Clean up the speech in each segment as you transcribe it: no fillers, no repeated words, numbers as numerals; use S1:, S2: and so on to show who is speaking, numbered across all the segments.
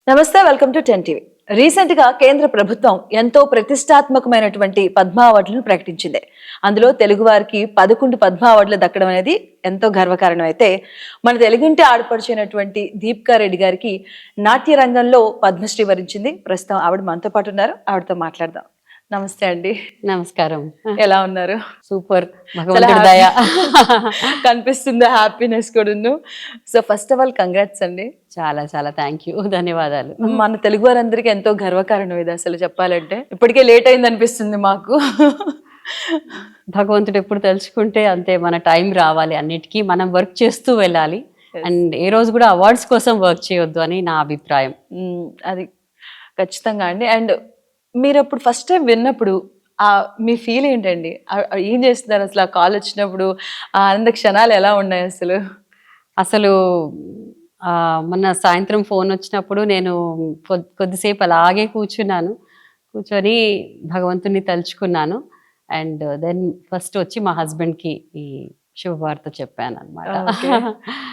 S1: నమస్తే, welcome to 10 TV. Recent గా కేంద్ర ప్రభుత్వం ఎంతో ప్రతిష్టాత్మకమైనటువంటి పద్మ అవార్డులను ప్రకటించింది. అందులో తెలుగు వారికి 11 పద్మ అవార్డులు దక్కడం అనేది ఎంతో గర్వకారణం. అయితే మన తెలుగుంటి ఆడపడిచినటువంటి దీపికా రెడ్డి గారికి నాట్య రంగంలో పద్మశ్రీ వరించింది. ప్రస్తుతం ఆవిడ మనతో పాటు ఉన్నారు, ఆవిడతో మాట్లాడదాం. నమస్తే అండి.
S2: నమస్కారం.
S1: ఎలా ఉన్నారు?
S2: సూపర్, భగవంతుడి దయ.
S1: కనిపిస్తుంది హ్యాపీనెస్ కూడా. So first of all congrats అండి.
S2: చాలా చాలా థ్యాంక్ యూ, ధన్యవాదాలు.
S1: మన తెలుగు వారందరికీ ఎంతో గర్వకారణం ఇది. అసలు చెప్పాలంటే ఇప్పటికే లేట్ అయింది అనిపిస్తుంది మాకు.
S2: భగవంతుడు ఎప్పుడు తలుచుకుంటే అంతే, మన టైం రావాలి, అన్నిటికీ మనం వర్క్ చేస్తూ వెళ్ళాలి. అండ్ ఏ రోజు కూడా అవార్డ్స్ కోసం వర్క్ చేయొద్దు అని నా అభిప్రాయం.
S1: అది ఖచ్చితంగా అండి. అండ్ మీరు అప్పుడు ఫస్ట్ టైం విన్నప్పుడు మీ ఫీల్ ఏంటండి? ఏం చేస్తున్నారు అసలు? ఆ కాల్ వచ్చినప్పుడు ఆ ఆనంద క్షణాలు ఎలా ఉన్నాయి అసలు?
S2: అసలు మొన్న సాయంత్రం ఫోన్ వచ్చినప్పుడు నేను కొద్దిసేపు అలాగే కూర్చొని భగవంతుని తలుచుకున్నాను. అండ్ దెన్ ఫస్ట్ వచ్చి మా హస్బెండ్కి ఈ శుభవార్త చెప్పాను అనమాట.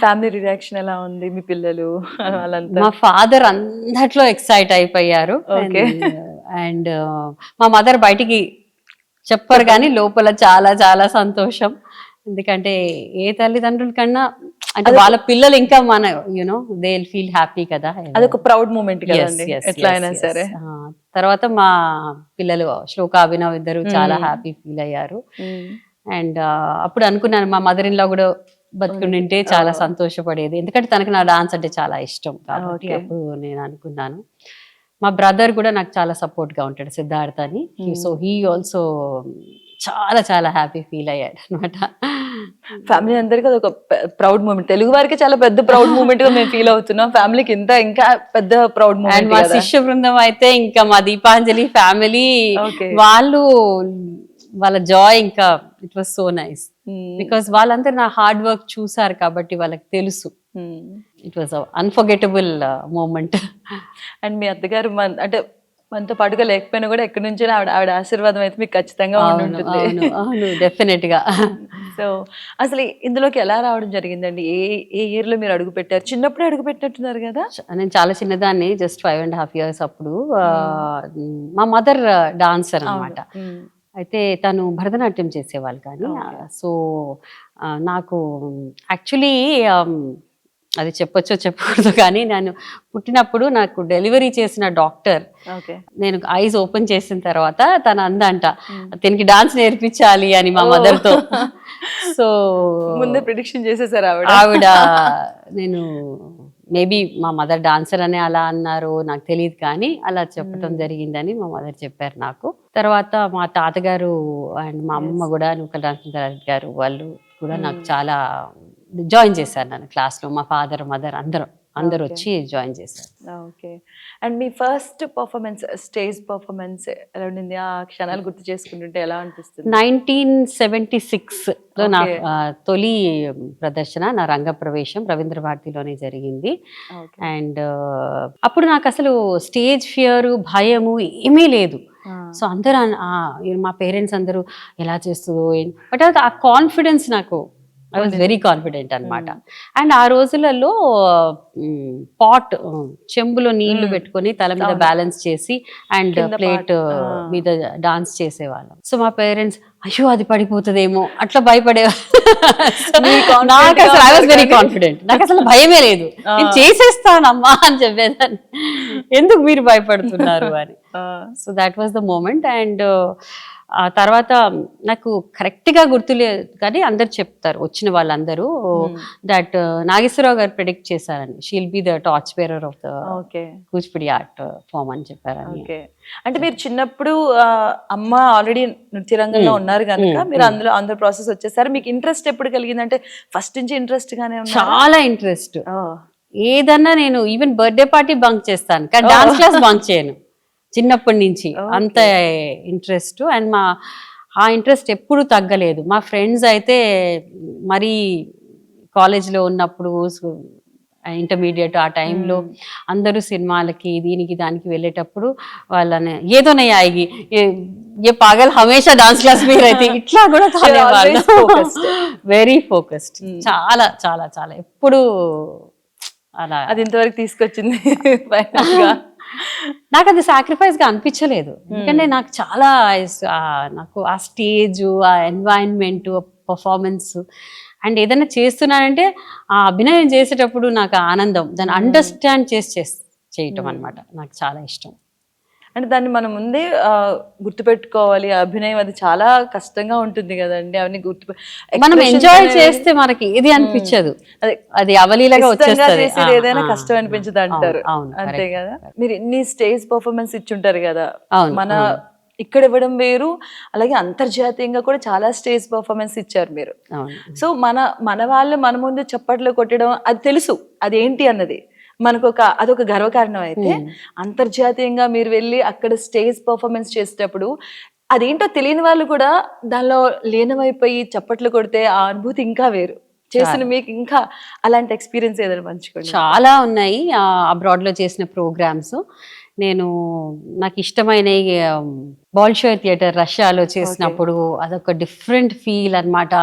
S1: ఫ్యామిలీ రియాక్షన్ ఎలా ఉంది? మీ పిల్లలు వాళ్ళంతా?
S2: మా ఫాదర్ అందట్లో ఎక్సైట్ అయిపోయారు. అండ్ మా మదర్ బయటికి చెప్పరు కానీ లోపల చాలా చాలా సంతోషం. ఎందుకంటే ఏ తల్లిదండ్రుల కన్నా అంటే వాళ్ళ పిల్లలు ఇంకా మన you know they will feel happy కదా.
S1: అదొక ప్రౌడ్ మూమెంట్ కదండి ఎట్లా అయినా సరే.
S2: తర్వాత మా పిల్లలు శ్లోక, అభినవ్ ఇద్దరు చాలా హ్యాపీ ఫీల్ అయ్యారు. అండ్ అప్పుడు అనుకున్నాను మా మదర్ ఇన్ లా కూడా బతుకుంటే చాలా సంతోషపడేది, ఎందుకంటే తనకు నా డాన్స్ అంటే చాలా ఇష్టం కాబట్టి. అప్పుడు నేను అనుకున్నాను. మా బ్రదర్ కూడా నాకు చాలా సపోర్ట్ గా ఉంటాడు, సిద్ధార్థ్ అని. సో హీ ఆల్సో చాలా చాలా హ్యాపీ ఫీల్ అయ్యాడు అనమాట.
S1: ఫ్యామిలీ అందరికీ అదొక ప్రౌడ్ మూమెంట్. తెలుగు వారికి చాలా పెద్ద ప్రౌడ్ మూమెంట్ గా మేము ఫీల్ అవుతున్నాం. ఫ్యామిలీకి ఇంకా పెద్ద ప్రౌడ్ మూమెంట్.
S2: అండ్ మా శిష్య బృందం అయితే ఇంకా మా దీపాంజలి ఫ్యామిలీ వాళ్ళ జాయ్ ఇంకా it was so nice. Because వాళ్ళందరూ నా హార్డ్ వర్క్ చూసారు కాబట్టి వాళ్ళకి తెలుసు. It was unforgettable moment.
S1: And మీ అత్తగారు అంటే మనతో పాటుగా లేకపోయినా కూడా ఎక్కడి నుంచో ఆవిడ ఆశీర్వాదం అయితే మీకు ఖచ్చితంగా ఉంటుంది.
S2: డెఫినెట్ గా.
S1: సో అసలు ఇందులోకి ఎలా రావడం జరిగిందండి? ఏ ఇయర్ లో మీరు అడుగు పెట్టారు? చిన్నప్పుడే అడుగు పెట్టినట్టున్నారు కదా?
S2: నేను చాలా చిన్నదాన్ని, జస్ట్ 5.5 years అప్పుడు. మా మదర్ డాన్సర్ అన్నమాట. అయితే తను భరతనాట్యం చేసేవాళ్ళు. కానీ సో నాకు యాక్చువల్లీ అది చెప్పొచ్చో చెప్పకూడదు కానీ నేను పుట్టినప్పుడు నాకు డెలివరీ చేసిన డాక్టర్ నేను ఐస్ ఓపెన్ చేసిన తర్వాత తను అందంట దీనికి డాన్స్ నేర్పించాలి అని మా మదర్ తో. సో
S1: ముందే ప్రిడిక్షన్ చేసేసారు
S2: ఆవిడ. నేను మేబీ మా మదర్ డాన్సర్ అనే అలా అన్నారు, నాకు తెలియదు, కానీ అలా చెప్పడం జరిగిందని మా మదర్ చెప్పారు నాకు. తర్వాత మా తాతగారు అండ్ మా అమ్మ కూడా నూకల రామచంద్రారెడ్డి గారు వాళ్ళు కూడా నాకు చాలా జాయిన్ చేశారు నన్ను క్లాస్లో. మా ఫాదర్, మదర్ అందరు వచ్చి జాయిన్ చేశారు.
S1: Okay. And me first performance, stage performance ఎలా ఉండింది? ఆ క్షణాలు గుర్తు చేసుకుంటుంటే ఎలా అనిపిస్తుంది?
S2: 1976లో నా తొలి ప్రదర్శన, నా రంగ ప్రవేశం రవీంద్ర భారతిలోనే జరిగింది. అండ్ అప్పుడు నాకు అసలు స్టేజ్ ఫియర్, భయము ఏమీ లేదు. సో అందరూ మా పేరెంట్స్ అందరూ ఎలా చేస్తుందో, బట్ ఆ కాన్ఫిడెన్స్ నాకు, ఐ వాజ్ వెరీ కాన్ఫిడెంట్ అనమాట. అండ్ ఆ రోజులలో పాట్ చెంబులో నీళ్లు పెట్టుకొని తల మీద బ్యాలెన్స్ చేసి అండ్ ప్లేట్ మీద డాన్స్ చేసేవాళ్ళం. సో మా పేరెంట్స్ అయ్యో అది పడిపోతుందేమో అట్లా భయపడేవాళ్ళు. నాకు అసలు ఐ వాజ్ వెరీ కాన్ఫిడెంట్, నాకు అసలు భయమే లేదు, నేను చేసేస్తానమ్మా అని చెప్పేదాన్ని. ఎందుకు మీరు భయపడుతున్నారు అని. So that was the moment. And ఆ తర్వాత నాకు కరెక్ట్ గా గుర్తులేదు కానీ అందరు చెప్తారు, వచ్చిన వాళ్ళందరూ, దట్ నాగేశ్వరరావు గారు ప్రెడిక్ట్ చేశారని, she'll be the torch bearer of the Kuchipudi art form అని చెప్పారని.
S1: అంటే మీరు చిన్నప్పుడు అమ్మ ఆల్రెడీ నృత్య రంగంలో ఉన్నారు కనుక మీరు అందరూ ప్రాసెస్ వచ్చేసారు. మీకు ఇంట్రెస్ట్ ఎప్పుడు కలిగింది? అంటే ఫస్ట్ నుంచి ఇంట్రెస్ట్ గానే ఉంది?
S2: చాలా ఇంట్రెస్ట్. ఏదన్నా నేను ఈవెన్ బర్త్డే పార్టీ బంక్ చేస్తాను కానీ డాన్స్ క్లాస్ బంక్ చేయను చిన్నప్పటి నుంచి. అంత ఇంట్రెస్ట్. అండ్ ఆ ఇంట్రెస్ట్ ఎప్పుడు తగ్గలేదు. మా ఫ్రెండ్స్ అయితే మరీ కాలేజ్లో ఉన్నప్పుడు, ఇంటర్మీడియట్ ఆ టైంలో అందరూ సినిమాలకి దీనికి దానికి వెళ్ళేటప్పుడు వాళ్ళని ఏదోనే ఆగి ఏ పాగల్ హమేషా డాన్స్ క్లాస్ మీరు అయితే ఇట్లా కూడా వెరీ ఫోకస్డ్. చాలా చాలా చాలా ఎప్పుడు అలా
S1: అది ఇంతవరకు తీసుకొచ్చింది final గా.
S2: నాకు అది సాక్రిఫైస్ గా అనిపించలేదు, ఎందుకంటే నాకు చాలా నాకు ఆ స్టేజ్, ఆ ఎన్వైరన్మెంట్, పర్ఫార్మెన్స్ అండ్ ఏదైనా చేస్తున్నానంటే ఆ అభినయం చేసేటప్పుడు నాకు ఆనందం, దాన్ని అండర్స్టాండ్ చేయటం అన్నమాట నాకు చాలా ఇష్టం.
S1: అంటే దాన్ని మనం ముందే గుర్తుపెట్టుకోవాలి. ఆ అభినయం అది చాలా కష్టంగా ఉంటుంది కదండి. అవన్నీ
S2: మనం ఎంజాయ్ చేస్తే మనకి ఏది అనిపించదు, అది అవలీలగా వచ్చేస్తుంది.
S1: చేసేది ఏదైనా కష్టం అనిపించదు అంటారు,
S2: అవును,
S1: అంతే
S2: correct,
S1: కదా.
S2: correct.
S1: మీరు ఇన్ని స్టేజ్ పర్ఫార్మెన్స్ ఇచ్చుంటారు కదా,
S2: అవును,
S1: మన
S2: అవును,
S1: ఇక్కడ ఇవ్వడం వేరు, అలాగే అంతర్జాతీయంగా కూడా చాలా స్టేజ్ పర్ఫార్మెన్స్ ఇచ్చారు మీరు.
S2: అవును.
S1: సో మన వాళ్ళు మన ముందు చప్పట్లు కొట్టడం అది తెలుసు, అదేంటి అన్నది మనకు అదొక గర్వకారణం. అయితే అంతర్జాతీయంగా మీరు వెళ్ళి అక్కడ స్టేజ్ పర్ఫార్మెన్స్ చేసేటప్పుడు అదేంటో తెలియని వాళ్ళు కూడా దానిలో లీనమైపోయి చప్పట్లు కొడితే ఆ అనుభూతి ఇంకా వేరు. చేసిన మీకు ఇంకా అలాంటి ఎక్స్పీరియన్స్ ఏదైనా పంచుకోండి.
S2: చాలా ఉన్నాయి అబ్రాడ్ లో చేసిన ప్రోగ్రామ్స్. నాకు ఇష్టమైన బాల్షోయ్ థియేటర్ రష్యాలో చేసినప్పుడు అదొక డిఫరెంట్ ఫీల్ అన్నమాట.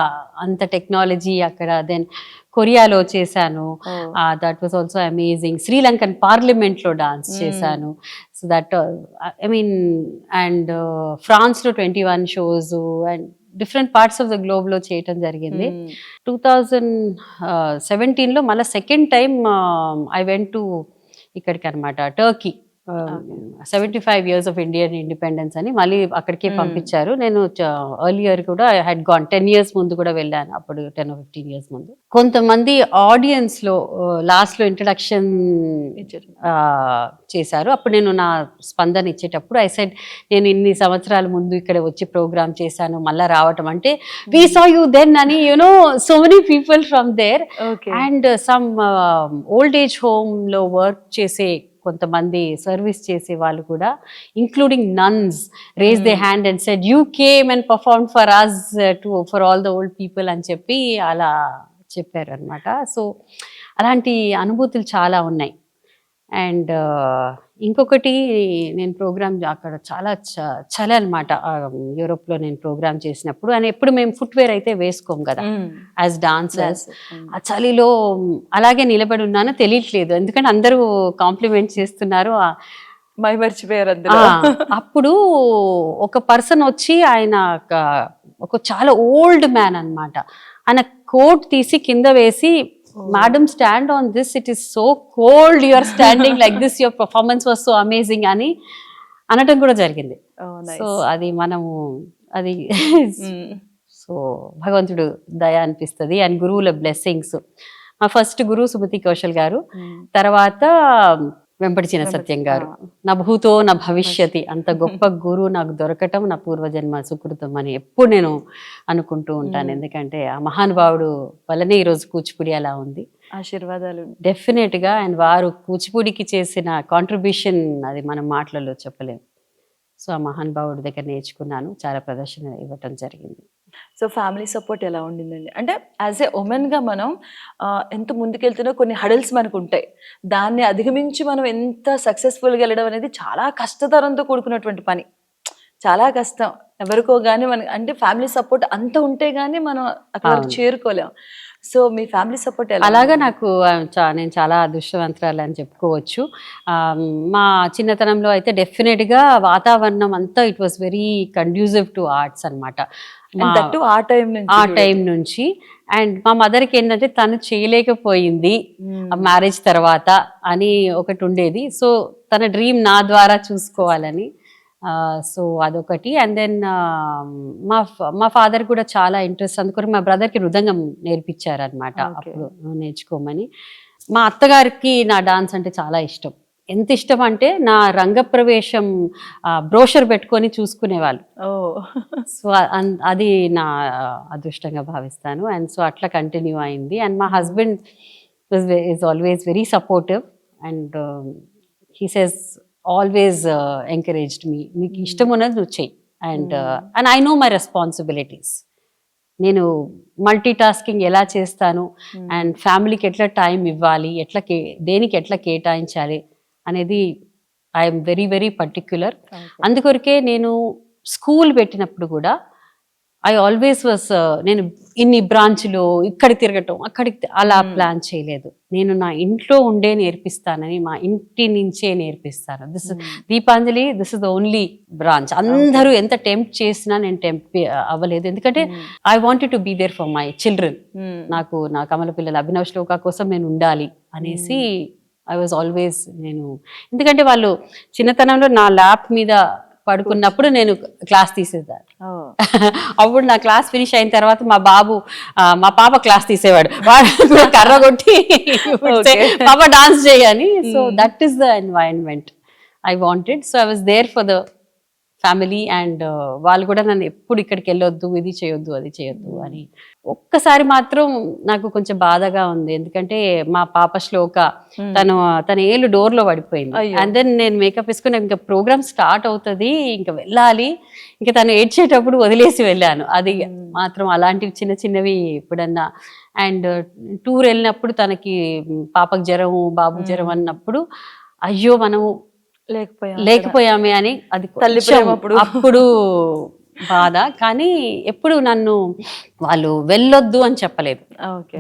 S2: అంత టెక్నాలజీ అక్కడ. దెన్ కొరియాలో చేశాను, that was also amazing. Sri Lankan parliament లో డాన్స్ చేశాను. So that I mean, and France లో 21 shows and different parts of the globe లో చేయటం జరిగింది. 2017లో మళ్ళీ second time I went to ఇక్కడికి అనమాట, Turkey. 75 years of Indian independence అని మళ్ళీ అక్కడికే పంపించారు. నేను ఎర్లియర్ కూడా ఐ హ్యాడ్ గాన్ 10 years ముందు కూడా వెళ్ళాను, అప్పుడు 10 or 15 years ముందు. కొంతమంది ఆడియన్స్ లో లాస్ట్ లో ఇంట్రడక్షన్ చేశారు. అప్పుడు నేను నా స్పందన ఇచ్చేటప్పుడు ఐ సెడ్, నేను ఇన్ని సంవత్సరాల ముందు ఇక్కడ వచ్చి ప్రోగ్రామ్ చేశాను, మళ్ళీ రావటం అంటే వి సా యూ దెన్ అని, you know, so many people from there. And some old age home లో వర్క్ చేసే కొంతమంది సర్వీస్ చేసే వాళ్ళు కూడా, including nuns, raise they hand and said you came and perform for us for all the old people అని చెప్పి అలా చెప్పారు అనమాట. సో అలాంటి అనుభూతులు చాలా ఉన్నాయి. అండ్ ఇంకొకటి, నేను ప్రోగ్రామ్ అక్కడ చాలా చలి అనమాట, యూరోప్లో నేను ప్రోగ్రామ్ చేసినప్పుడు. అని ఎప్పుడు మేము ఫుట్వేర్ అయితే వేసుకోం కదా యాజ్ డాన్సర్స్. ఆ చలిలో అలాగే నిలబడి ఉన్నానో తెలియట్లేదు, ఎందుకంటే అందరూ కాంప్లిమెంట్ చేస్తున్నారు.
S1: మర్చిపోయారు.
S2: అప్పుడు ఒక పర్సన్ వచ్చి, ఆయన ఒక చాలా ఓల్డ్ మ్యాన్ అన్నమాట, ఆయన కోట్ తీసి కింద వేసి, madam stand on this, it is so cold, you are standing like this, your performance was so amazing అని అనటం కూడా జరిగింది. సో అది మనము అది సో భగవంతుడు దయ అనిపిస్తుంది. అండ్ గురువుల బ్లెస్సింగ్స్. మా ఫస్ట్ గురువు సుమతి కౌశల్ గారు, తర్వాత వెంపటి చిన సత్యం గారు. నా భూతో నా భవిష్యతి, అంత గొప్ప గురువు నాకు దొరకటం నా పూర్వజన్మ సుకృతం అని ఎప్పుడు నేను అనుకుంటూ ఉంటాను. ఎందుకంటే ఆ మహానుభావుడు వల్లనే ఈరోజు కూచిపూడి అలా ఉంది.
S1: ఆశీర్వాదాలు
S2: డెఫినెట్ గా. అండ్ వారు కూచిపూడికి చేసిన కాంట్రిబ్యూషన్ అది మనం మాటలలో చెప్పలేము. సో ఆ మహానుభావుడి దగ్గర నేర్చుకున్నాను, చాలా ప్రదర్శన ఇవ్వటం జరిగింది.
S1: సో ఫ్యామిలీ సపోర్ట్ ఎలా ఉండిందండి? అంటే యాజ్ ఏ ఉమెన్గా మనం ఎంత ముందుకెళ్తున్నా కొన్ని హడల్స్ మనకు ఉంటాయి, దాన్ని అధిగమించి మనం ఎంత సక్సెస్ఫుల్గా వెళ్ళడం అనేది చాలా కష్టతరంతో కూడుకున్నటువంటి పని, చాలా కష్టం. ఎవరికో కానీ మన అంటే ఫ్యామిలీ సపోర్ట్ అంత ఉంటే కానీ మనం అక్కడ వరకు చేరుకోలేం. సో మీ ఫ్యామిలీ సపోర్ట్
S2: అలాగా నాకు నేను చాలా అదృష్టవంతురాలు అని చెప్పుకోవచ్చు. మా చిన్నతనంలో అయితే డెఫినెట్గా వాతావరణం అంతా it was very conducive to arts అనమాట. ఆ టైం నుంచి. అండ్ మా మదర్కి ఏంటంటే తను చేయలేకపోయింది మ్యారేజ్ తర్వాత అని ఒకటి ఉండేది. సో తన డ్రీమ్ నా ద్వారా చూసుకోవాలని. సో అదొకటి. అండ్ దెన్ మా ఫాదర్ కూడా చాలా ఇంట్రెస్ట్, అందుకని మా బ్రదర్కి మృదంగం నేర్పించారనమాట అప్పుడు నేర్చుకోమని. మా అత్తగారికి నా డాన్స్ అంటే చాలా ఇష్టం. ఎంత ఇష్టం అంటే నా రంగప్రవేశం బ్రోషర్ పెట్టుకొని చూసుకునేవాళ్ళు. సో అది నా అదృష్టంగా భావిస్తాను. అండ్ సో అట్లా కంటిన్యూ అయింది. అండ్ మా husband is always very supportive and he says always encouraged మీ, నీకు ఇష్టం ఉన్నది నువ్వు చెయ్యి. And I know my responsibilities. నేను మల్టీ టాస్కింగ్ ఎలా చేస్తాను అండ్ ఫ్యామిలీకి ఎట్లా టైం ఇవ్వాలి, దేనికి ఎట్లా కేటాయించాలి అనేది ఐఎమ్ వెరీ వెరీ పర్టిక్యులర్. అందుకొరకే నేను స్కూల్ పెట్టినప్పుడు కూడా ఐ ఆల్వేస్ వాస్ నేను ఇన్ని బ్రాంచ్లు ఇక్కడ తిరగటం అక్కడికి అలా ప్లాన్ చేయలేదు. నేను నా ఇంట్లో ఉండే నేర్పిస్తానని, మా ఇంటి నుంచే నేర్పిస్తాను. Deepanjali this is the only branch. అందరూ ఎంత టెంప్ట్ చేసినా నేను టెంప్ట్ అవ్వలేదు, ఎందుకంటే I wanted to be there for my children. నాకు నా కమల పిల్లల అభినవ్ శ్లోక కోసం నేను ఉండాలి అనేసి ఐ వాజ్ ఆల్వేస్ నేను, ఎందుకంటే వాళ్ళు చిన్నతనంలో నా ల్యాప్ మీద పడుకున్నప్పుడు నేను క్లాస్ తీసేదాన్ని. అప్పుడు నా క్లాస్ ఫినిష్ అయిన తర్వాత మా పాప క్లాస్ తీసేవాడు, వాడు కర్ర కొట్టి పాప డాన్స్ చేయని. So that is the environment I wanted. So I was there for the family and వాళ్ళు కూడా నన్ను ఎప్పుడు ఇక్కడికి వెళ్ళొద్దు, ఇది చేయొద్దు, అది చేయొద్దు అని. ఒక్కసారి మాత్రం నాకు కొంచెం బాధగా ఉంది, ఎందుకంటే మా పాప శ్లోక తన ఏళ్ళు డోర్ లో పడిపోయింది. అండ్ దెన్ నేను మేకప్ వేసుకుని ఇంకా ప్రోగ్రామ్ స్టార్ట్ అవుతుంది, ఇంకా వెళ్ళాలి, ఇంకా తను ఏడ్చేటప్పుడు వదిలేసి వెళ్ళాను. అది మాత్రం అలాంటివి చిన్న చిన్నవి ఎప్పుడన్నా. అండ్ టూర్ వెళ్ళినప్పుడు తనకి పాపకు జ్వరం, బాబు జ్వరం అన్నప్పుడు అయ్యో మనము లేకపోయామే అని అది అప్పుడు బాధ. కానీ ఎప్పుడు నన్ను వాళ్ళు వెళ్ళొద్దు అని చెప్పలేదు.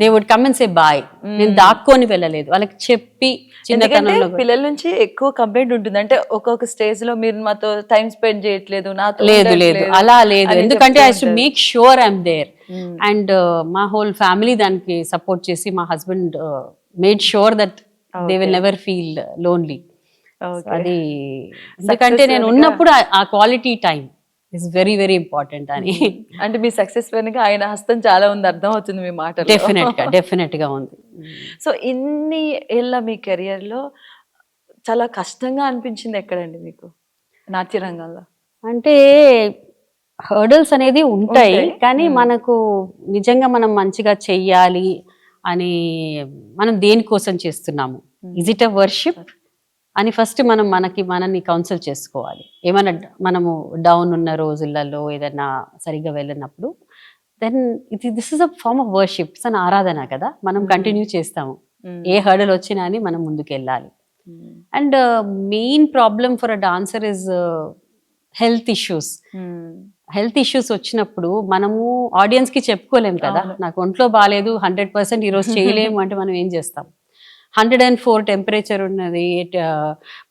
S2: They would come and say bye. నేను దాక్కొని వెళ్ళలేదు, వాళ్ళకి చెప్పి. చిన్నతనంలో
S1: పిల్లల నుంచి ఎక్కువ కంప్లైంట్ ఉంటుంది, అంటే ఒక్కొక్క స్టేజ్ లో మీరు మాతో టైం స్పెండ్ చేయట్లేదు, నాతో
S2: లేదు అలా లేదు, ఎందుకంటే I to make sure I'm there. And మా హోల్ ఫ్యామిలీ దానికి సపోర్ట్ చేసి, మా husband made sure that they will never feel lonely. అది ఎందుకంటే నేను ఉన్నప్పుడు ఆ quality time is very very important అని.
S1: అంటే మీ సక్సెస్ వెనుక ఆయన హస్తం చాలా ఉంది, అర్థం అవుతుంది మీ మాట.
S2: డెఫినెట్ గా ఉంది.
S1: సో ఇన్ని ఏళ్ళ మీ కెరియర్ లో చాలా కష్టంగా అనిపించింది ఎక్కడండి మీకు నాట్య రంగంలో?
S2: అంటే హర్డల్స్ అనేది ఉంటాయి, కానీ మనకు నిజంగా మనం మంచిగా చెయ్యాలి అని మనం దేనికోసం చేస్తున్నాము, ఇజ్ ఇట్ అ వర్షిప్ అని ఫస్ట్ మనల్ని కౌన్సిల్ చేసుకోవాలి. ఏమైనా మనము డౌన్ ఉన్న రోజులలో ఏదైనా సరిగ్గా వెళ్ళినప్పుడు then this is a form of worship, it's an ఆరాధన కదా, మనం కంటిన్యూ చేస్తాము. ఏ హర్డల్ వచ్చినా అని మనం ముందుకు వెళ్ళాలి. And main problem for a dancer is health issues. Health issues వచ్చినప్పుడు మనము ఆడియన్స్ కి చెప్పుకోలేము కదా, నాకు ఒంట్లో బాగాలేదు, 100% ఈరోజు చేయలేము అంటే మనం ఏం చేస్తాం? 104 టెంపరేచర్ ఉన్నది,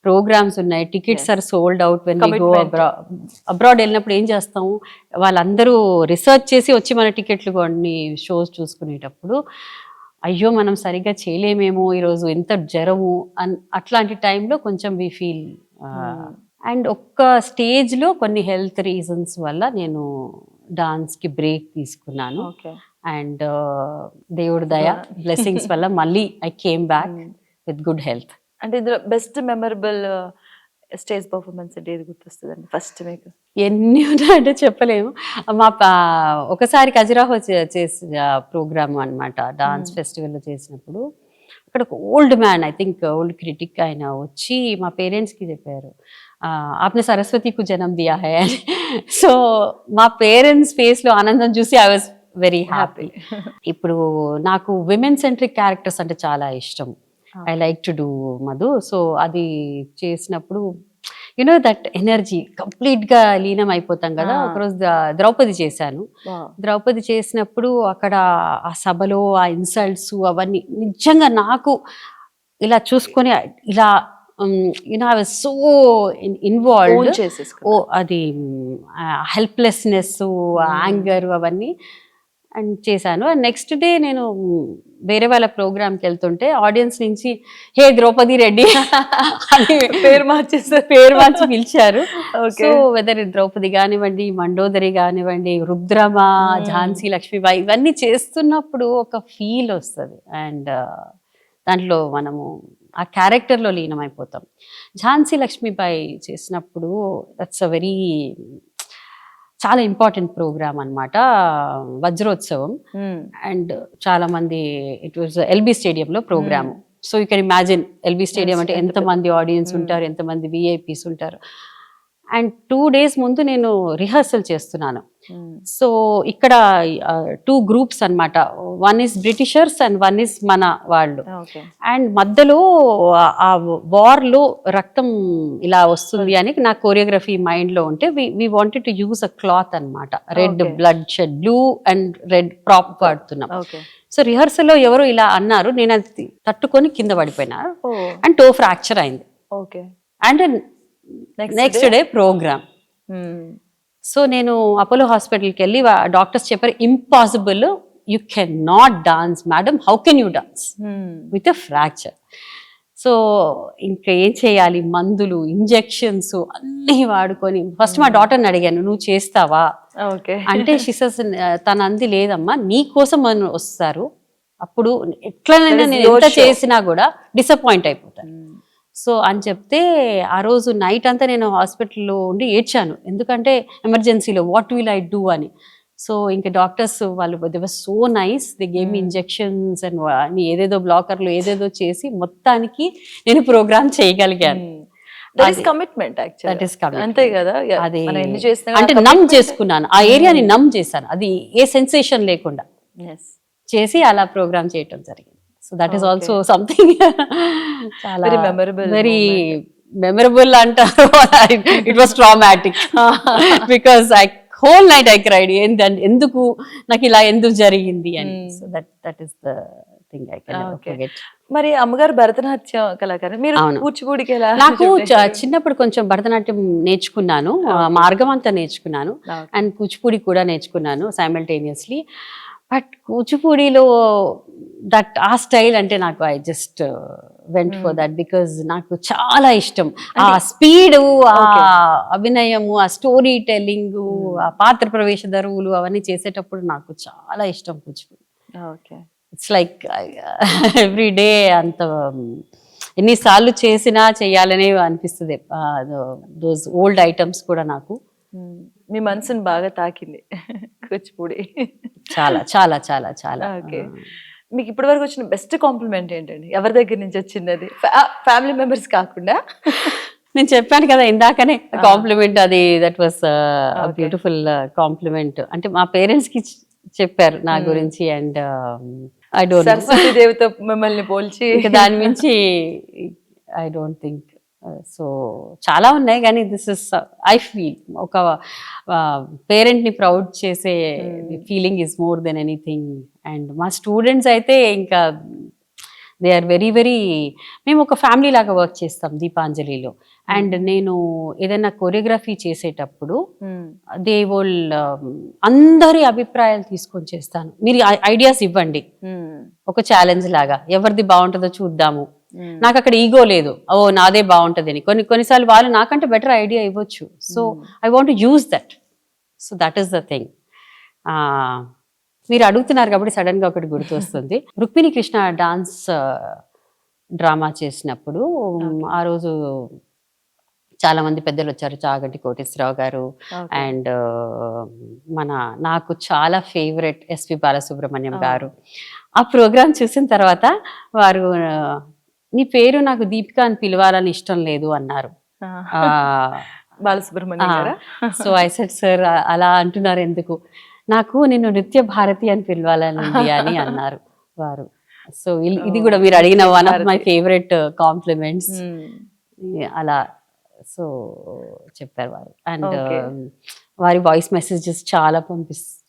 S2: ప్రోగ్రామ్స్ ఉన్నాయి, tickets are sold out. When we go abroad వెళ్ళినప్పుడు ఏం చేస్తాము, వాళ్ళందరూ రిసర్చ్ చేసి వచ్చి మన టికెట్లు కొన్ని షోస్ చూసుకునేటప్పుడు అయ్యో మనం సరిగ్గా చేయలేమేమో ఈరోజు, ఎంత జ్వరము అట్లాంటి టైంలో కొంచెం వి ఫీల్. అండ్ ఒక్క స్టేజ్లో కొన్ని హెల్త్ రీజన్స్ వల్ల నేను డాన్స్కి బ్రేక్ తీసుకున్నాను. అండ్ దేవుడి దయ బ్లెస్సింగ్స్ వల్ల మళ్ళీ I came back with good health.
S1: అంటే ఇందులో బెస్ట్ మెమరబుల్ స్టేజ్ పర్ఫార్మెన్స్ అంటే ఏది గుర్తొస్తుందండి ఫస్ట్ మీకు?
S2: ఎన్ని ఉన్నాయంటే చెప్పలేము. ఒకసారి ఖజురాహో చేసిన ప్రోగ్రామ్ అనమాట, డాన్స్ ఫెస్టివల్లో చేసినప్పుడు అక్కడ ఒక old man, I think old critic, ఆయన వచ్చి మా పేరెంట్స్కి చెప్పారు, ఆప్నే సరస్వతికు జనం దియా హై అని. సో మా పేరెంట్స్ ఫేస్లో ఆనందం చూసి ఐ వాజ్ వెరీ హ్యాపీ. ఇప్పుడు నాకు విమెన్ సెంట్రిక్ క్యారెక్టర్స్ అంటే చాలా ఇష్టం. I like to do Madhu. So అది చేసినప్పుడు యునో దట్ ఎనర్జీ కంప్లీట్ గా లీనం అయిపోతాం కదా. ఒకరోజు ద్రౌపది చేశాను. ద్రౌపది చేసినప్పుడు అక్కడ ఆ సభలో ఆ ఇన్సల్ట్స్ అవన్నీ నిజంగా నాకు ఇలా చూసుకొని ఇలా you know I was so involved. అది హెల్ప్లెస్నెస్, యాంగర్ అవన్నీ అండ్ చేశాను. అండ్ నెక్స్ట్ డే నేను వేరే వాళ్ళ ప్రోగ్రామ్కి వెళ్తుంటే ఆడియన్స్ నుంచి హే ద్రౌపది రెడ్డి అని పేరు మార్చి పిలిచారు. సో వెదర్ ద్రౌపది కానివ్వండి, మండోదరి కానివ్వండి, రుద్రమ, ఝాన్సీ లక్ష్మీబాయి ఇవన్నీ చేస్తున్నప్పుడు ఒక ఫీల్ వస్తుంది. అండ్ దాంట్లో మనము ఆ క్యారెక్టర్లో లీనమైపోతాం. ఝాన్సీ లక్ష్మీబాయి చేసినప్పుడు దట్స్ అ వెరీ చాలా ఇంపార్టెంట్ ప్రోగ్రామ్ అనమాట, వజ్రోత్సవం. అండ్ చాలా మంది, ఇట్ వాజ్ ఎల్బీ స్టేడియంలో programme. So you can imagine LB stadium అంటే ఎంతమంది ఆడియన్స్ ఉంటారు, ఎంతమంది విఐపీస్ ఉంటారు. అండ్ 2 days ముందు నేను రిహర్సల్ చేస్తున్నాను. సో ఇక్కడ 2 groups అన్నమాట. One is Britishers and one is మన వాళ్ళు.
S1: ఓకే.
S2: అండ్ మధ్యలో ఆ వార్లో రక్తం ఇలా వస్తుంది అని నా కోరియోగ్రఫీ మైండ్లో ఉంటే we wanted to use a cloth అనమాట. Red
S1: Okay.
S2: Blood shed, blue and red prop వాడుతున్నాం.
S1: ఓకే.
S2: సో రిహర్సల్లో ఎవరో ఇలా అన్నారు, నేను అది తట్టుకొని కింద పడిపోయినా
S1: ఓ.
S2: అండ్ టో ఫ్రాక్చర్ అయింది.
S1: Okay.
S2: And
S1: Next
S2: next day programme. So నేను అపోలో హాస్పిటల్కి వెళ్ళి డాక్టర్స్ చెప్పారు, impossible, you can not dance madam, how can you dance with a fracture. So ఇంకా ఏం చేయాలి, మందులు, ఇంజెక్షన్స్ అన్నీ వాడుకొని ఫస్ట్ మా డాటర్ని అడిగాను, నువ్వు చేస్తావా
S1: ఓకే.
S2: అంటే షిసస్ తన అంది, లేదమ్మా నీ కోసం మనం వస్తారు, అప్పుడు ఎట్లనైనా
S1: That is
S2: నేను
S1: your
S2: ఎంత
S1: show.
S2: చేసినా కూడా డిసప్పాయింట్ అయిపోతాను. సో అని చెప్తే ఆ రోజు నైట్ అంతా నేను హాస్పిటల్లో ఉండి ఏడ్చాను, ఎందుకంటే ఎమర్జెన్సీలో వాట్ విల్ ఐ డూ అని. సో ఇంకా డాక్టర్స్ వాళ్ళు they were so nice, they gave me injections and ఏదేదో బ్లాకర్లు ఏదేదో చేసి మొత్తానికి నేను ప్రోగ్రామ్ చేయగలిగాను.
S1: That is commitment actually.
S2: That is commitment.
S1: అంతే కదా.
S2: అది
S1: మనం ఎన్ని చేసినా
S2: అంటే నమ్ చేసుకున్నాను, ఆ ఏరియాని నమ్ చేశాను, అది ఏ సెన్సేషన్ లేకుండా
S1: yes.
S2: చేసి అలా ప్రోగ్రామ్ చేయటం జరిగింది. So that is
S1: Okay.
S2: Also something చాలా
S1: Very memorable
S2: very
S1: moment.
S2: Memorable అంటారు. It was traumatic because I whole night I cried, ఎందుకు నాకు ఇలా ఎందుకు జరిగింది అని. So that is the thing I can never
S1: Okay.
S2: Forget.
S1: మరి అమ్మగారు భరతనాట్యం కళాకారు, మీరు
S2: అవును.
S1: కూచిపూడికి ఎలా?
S2: నాకు చిన్నప్పుడు కొంచెం భరతనాట్యం నేర్చుకున్నాను, మార్గం అంతా నేర్చుకున్నాను,
S1: Okay.
S2: అండ్ కూచిపూడి కూడా నేర్చుకున్నాను సైమల్టేనియస్లీ. బట్ కూచిపూడిలో దట్ ఆ స్టైల్ అంటే నాకు I just went for that because నాకు చాలా ఇష్టం. ఆ స్పీడ్, ఆ అభినయము, ఆ స్టోరీ టెల్లింగ్, ఆ పాత్ర ప్రవేశ దరువులు అవన్నీ చేసేటప్పుడు నాకు చాలా ఇష్టం Kuchipudi.
S1: Okay.
S2: It's like every day అంత ఎన్నిసార్లు చేసినా చెయ్యాలనే అనిపిస్తుంది. దోస్ ఓల్డ్ ఐటమ్స్ కూడా నాకు
S1: మీ మనసుని బాగా తాకింది కూచిపూడి.
S2: చాలా చాలా చాలా చాలా.
S1: ఓకే. మీకు ఇప్పటి వరకు వచ్చిన బెస్ట్ కాంప్లిమెంట్ ఏంటండి? ఎవరి దగ్గర నుంచి వచ్చింది అది? ఫ్యామిలీ మెంబర్స్ కాకుండా?
S2: నేను చెప్పాను కదా ఇందాకనే కాంప్లిమెంట్, అది దట్ వాస్ బ్యూటిఫుల్ కాంప్లిమెంట్. అంటే మా పేరెంట్స్ కి చెప్పారు నా గురించి, and I don't know,
S1: Saraswati దేవితో మిమ్మల్ని పోల్చి
S2: దాని మించి ఐ డోంట్ థింక్. సో చాలా ఉన్నాయి, కానీ దిస్ ఇస్ ఐ ఫీల్ ఒక పేరెంట్ని ప్రౌడ్ చేసే feeling is more than anything. And మా స్టూడెంట్స్ అయితే ఇంకా దే ఆర్ వెరీ వెరీ, మేము ఒక ఫ్యామిలీ లాగా వర్క్ చేస్తాం దీపాంజలిలో. అండ్ నేను ఏదైనా కొరియోగ్రఫీ చేసేటప్పుడు దే విల్ అందరి అభిప్రాయాలు తీసుకొని చేస్తాను. మీరు ఐడియాస్ ఇవ్వండి, ఒక ఛాలెంజ్ లాగా, ఎవరిది బాగుంటుందో చూద్దాము. నాకు అక్కడ ఈగో లేదు, ఓ నాదే బాగుంటుంది అని. కొన్నిసార్లు వాళ్ళు నాకంటే బెటర్ ఐడియా ఇవ్వచ్చు. So I want to use that. So that is the thing. మీరు అడుగుతున్నారు కాబట్టి సడన్ గా ఒకటి గుర్తు వస్తుంది. రుక్మిణి కృష్ణ డాన్స్ డ్రామా చేసినప్పుడు ఆ రోజు చాలా మంది పెద్దలు వచ్చారు, చాగంటి కోటేశ్వరరావు గారు అండ్ నాకు చాలా ఫేవరెట్ ఎస్పి బాలసుబ్రహ్మణ్యం గారు. ఆ ప్రోగ్రామ్ చూసిన తర్వాత వారు, నీ పేరు నాకు దీపిక అని పిలవాలని ఇష్టం లేదు అన్నారు.
S1: బాలసుబ్రహ్మణ్యం గారా?
S2: సో ఐ సెడ్, సార్ అలా అంటున్నారు ఎందుకు, నాకు నిన్ను నృత్య భారతి అని పిలవాలని అని అన్నారు వారు. సో ఇది కూడా మీరు అడిగిన one of my favourite compliments. అలా సో చెప్పారు వారు. అండ్ వారి వాయిస్ మెసేజెస్ చాలా పంపిస్తారు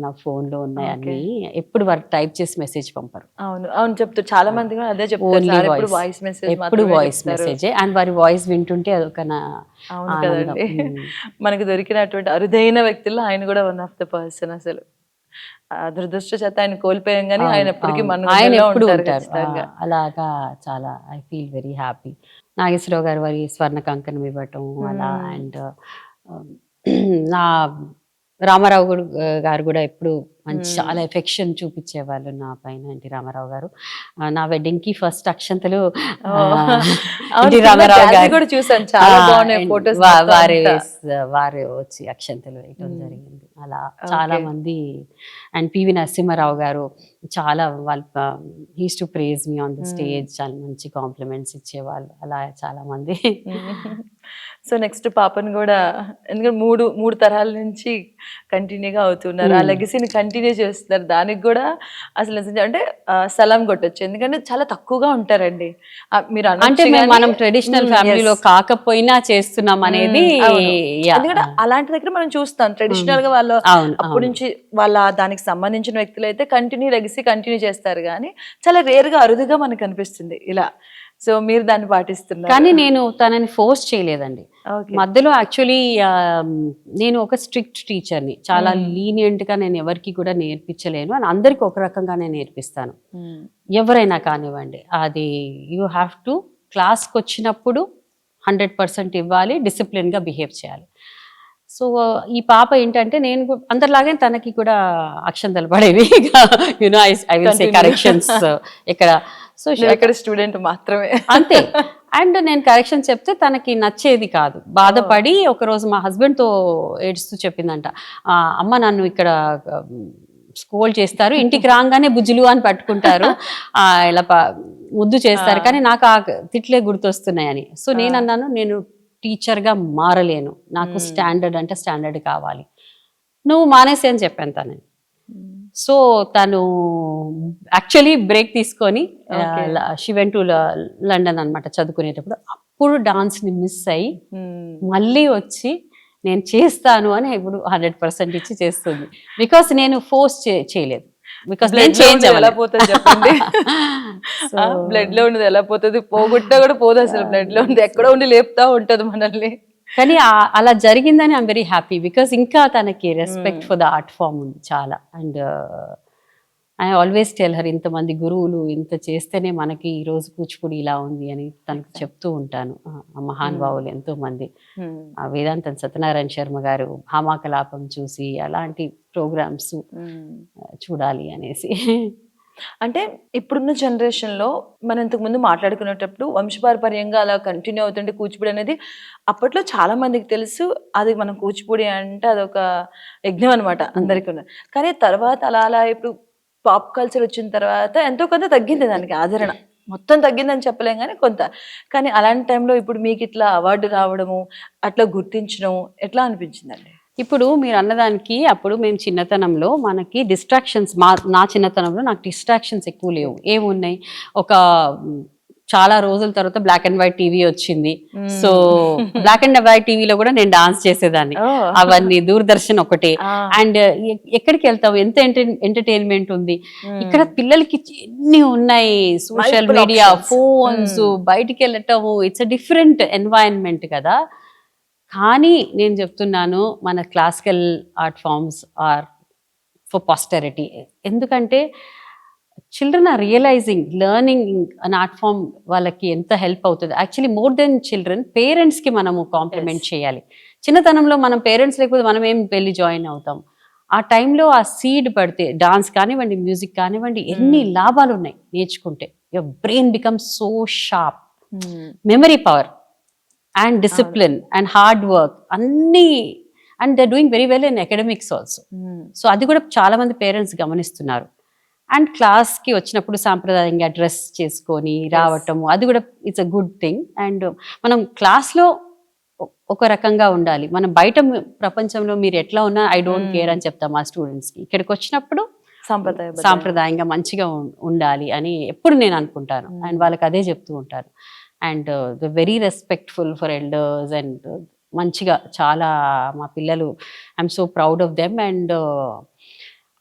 S2: నా ఫోన్ లో ఉన్నాయి అన్ని. ఎప్పుడు వారు టైప్ చేసి మెసేజ్ పంపరు.
S1: అవును అవును చెప్తారు చాలా మంది కూడా అదే చెప్తారు, ఎప్పుడు వాయిస్ మెసేజ్,
S2: ఎప్పుడు వాయిస్ మెసేజ్. అండ్ వారి వాయిస్ వింటుంటే అదొక
S1: అవును కదండి. మనకు దొరికినటువంటి అరుదైన వ్యక్తుల్లో ఆయన కూడా వన్ ఆఫ్ ద పర్సన్. అసలు దురదృష్ట చేత ఆయన కోల్పోయాం, కానీ ఆయన ఎప్పటికీ
S2: ఆయన ఎప్పుడు
S1: ఉంటారు
S2: ఉంటారు.
S1: ఖచ్చితంగా.
S2: అలాగా చాలా I feel very happy. Nageswara Rao garu వారి స్వర్ణ కంకణం ఇవ్వటం అలా. అండ్ నా రామారావు గారు కూడా ఎప్పుడు మంచి చాలా ఎఫెక్షన్ చూపించేవాళ్ళు నా పైన. ఎన్టీ రామారావు గారు నా వెడ్డింగ్ కి ఫస్ట్ అక్షంతలు ఎన్టీ రామారావు గారు
S1: కూడా చూసాను, చాలా బాగున్నాయి ఫోటోస్.
S2: వారే వచ్చి అక్షంతలు వేయటం జరిగింది. అలా చాలా మంది. అండ్ పివి నరసింహారావు గారు చాలా వాళ్ళు he's to praise me on the stage, చాలా మంచి కాంప్లిమెంట్స్ ఇచ్చేవాళ్ళు. అలా చాలా మంది.
S1: సో నెక్స్ట్ పాపను కూడా, ఎందుకంటే మూడు తరాల నుంచి కంటిన్యూగా అవుతున్నారు, ఆ లెగసీని కంటిన్యూ చేస్తున్నారు. దానికి కూడా అసలు నిజంగా అంటే సలాం కొట్టొచ్చు, ఎందుకంటే చాలా తక్కువగా ఉంటారండి. మీరు
S2: అంటే మనం ట్రెడిషనల్ ఫ్యామిలీలో కాకపోయినా చేస్తున్నాం అనేది.
S1: ఎందుకంటే అలాంటి దగ్గర మనం చూస్తాం ట్రెడిషనల్ గా వాళ్ళు అప్పటి నుంచి వాళ్ళ దానికి సంబంధించిన వ్యక్తులు అయితే లెగసీ కంటిన్యూ చేస్తారు, కానీ చాలా రేర్ గా అరుదుగా మనకు అనిపిస్తుంది ఇలా. సో మీరు దాన్ని పాటిస్తున్నారు.
S2: కానీ నేను తనని ఫోర్స్ చేయలేదండి. మధ్యలో యాక్చువల్లీ నేను ఒక స్ట్రిక్ట్ టీచర్ని, చాలా లీనియంట్ గా నేను ఎవరికి కూడా నేర్పించలేను అని, అందరికి ఒక రకంగా నేను నేర్పిస్తాను. ఎవరైనా కానివ్వండి, అది యూ హ్యావ్ టు క్లాస్కి వచ్చినప్పుడు 100% ఇవ్వాలి, డిసిప్లిన్గా బిహేవ్ చేయాలి. సో ఈ పాప ఏంటంటే, నేను అందరిలాగే తనకి కూడా అక్షంతలు పడేవి, you know I will say corrections ఇక్కడ. సో
S1: ఇక్కడ స్టూడెంట్ మాత్రమే
S2: అంతే. అండ్ నేను కరెక్షన్ చెప్తే తనకి నచ్చేది కాదు, బాధపడి ఒకరోజు మా హస్బెండ్తో ఏడుస్తూ చెప్పిందంట, అమ్మ నన్ను ఇక్కడ స్కోల్ చేస్తారు, ఇంటికి రాగానే బుజ్జులు అని పట్టుకుంటారు, ఇలా ముద్దు చేస్తారు, కానీ నాకు ఆ తిట్లే గుర్తొస్తున్నాయని. సో నేను అన్నాను, నేను టీచర్గా మారలేను, నాకు స్టాండర్డ్ అంటే స్టాండర్డ్ కావాలి, నువ్వు మానేసి అని చెప్పాను తనని. సో తను యాక్చువల్లీ బ్రేక్ తీసుకొని షీ వెంట్ టు లండన్ అనమాట చదువుకునేటప్పుడు. అప్పుడు డాన్స్ని మిస్ అయ్యి మళ్ళీ వచ్చి నేను చేస్తాను అని ఇప్పుడు 100% ఇచ్చి చేస్తుంది. బికాస్ నేను ఫోర్స్ చేయలేదు, బికాస్ నేను చేంజ్
S1: ఎలా పోతుంది చెప్పండి. బ్లడ్ లో ఉన్నది ఎలా పోతుంది, పోగొట్టా కూడా పోదు అసలు, బ్లడ్ లో ఉంది ఎక్కడో ఉండి లేపుతా ఉంటది మనల్ని.
S2: కానీ అలా జరిగిందని ఐఎమ్ వెరీ హ్యాపీ, బికాస్ ఇంకా తనకి respect for the art form ఉంది చాలా. And I always tell her, ఇంతమంది గురువులు ఇంత చేస్తేనే మనకి ఈరోజు కూచిపూడి ఇలా ఉంది అని తనకు చెప్తూ ఉంటాను. మహానుభావులు ఎంతో మంది, వేదాంతం సత్యనారాయణ శర్మ గారు భామాకలాపం చూసి అలాంటి ప్రోగ్రామ్స్ చూడాలి అనేసి.
S1: అంటే ఇప్పుడున్న జనరేషన్లో మనం ఇంతకు ముందు మాట్లాడుకునేటప్పుడు వంశపారపర్యంగా అలా కంటిన్యూ అవుతుంటే కూచిపూడి అనేది అప్పట్లో చాలా మందికి తెలుసు, అది మనం కూచిపూడి అంటే అదొక యజ్ఞం అనమాట అందరికీ ఉన్నది. కానీ తర్వాత అలా ఇప్పుడు పాప్ కల్చర్ వచ్చిన తర్వాత ఎంతో కొంత తగ్గింది దానికి ఆదరణ, మొత్తం తగ్గిందని చెప్పలేం కానీ కొంత. కానీ అలాంటి టైంలో ఇప్పుడు మీకు ఇట్లా అవార్డు రావడము, అట్లా గుర్తించడం ఎట్లా అనిపించిందండి?
S2: ఇప్పుడు మీరు అన్నదానికి, అప్పుడు మేము చిన్నతనంలో మనకి డిస్ట్రాక్షన్స్, నా చిన్నతనంలో నాకు డిస్ట్రాక్షన్స్ ఎక్కువ లేవు. ఏమున్నాయి, ఒక చాలా రోజుల తర్వాత బ్లాక్ అండ్ వైట్ టీవీ వచ్చింది. సో బ్లాక్ అండ్ వైట్ టీవీలో కూడా నేను డాన్స్ చేసేదాన్ని, అవన్నీ దూరదర్శన్ ఒకటే. అండ్ ఎక్కడికి వెళ్తాం, ఎంత ఎంటర్టైన్మెంట్ ఉంది ఇక్కడ, పిల్లలకి ఎన్ని ఉన్నాయి, సోషల్ మీడియా, ఫోన్స్, బయటికి వెళ్ళటము, ఇట్స్ అ డిఫరెంట్ ఎన్వైరన్మెంట్ కదా. కానీ నేను చెప్తున్నాను, మన classical art forms are for posterity. ఎందుకంటే children are realizing learning an art form వాళ్ళకి ఎంత హెల్ప్ అవుతుంది. యాక్చువల్లీ మోర్ దెన్ చిల్డ్రన్, పేరెంట్స్కి మనము కాంప్లిమెంట్ చేయాలి. చిన్నతనంలో మనం పేరెంట్స్ లేకపోతే మనం ఏం వెళ్ళి జాయిన్ అవుతాం. ఆ టైంలో ఆ సీడ్ పడితే, డాన్స్ కానివ్వండి, మ్యూజిక్ కానివ్వండి, ఎన్ని లాభాలు ఉన్నాయి నేర్చుకుంటే. Your brain becomes so sharp, memory power and discipline and hard work అన్నీ, and they doing very well in academics also. సో అది కూడా చాలా మంది పేరెంట్స్ గమనిస్తున్నారు. అండ్ క్లాస్కి వచ్చినప్పుడు సాంప్రదాయంగా డ్రెస్ చేసుకొని రావటము, అది కూడా it's a good thing. And మనం క్లాస్లో ఒక రకంగా ఉండాలి, మనం బయట ప్రపంచంలో మీరు ఎట్లా ఉన్నా ఐ డోంట్ కేర్ అని చెప్తాం మా స్టూడెంట్స్కి. ఇక్కడికి వచ్చినప్పుడు సాంప్రదాయంగా మంచిగా ఉండాలి అని ఎప్పుడు నేను అనుకుంటాను, అండ్ వాళ్ళకి అదే చెప్తూ ఉంటాను. And very respectful for elders, and మంచిగా చాలా మా పిల్లలు, I'm so proud of them. And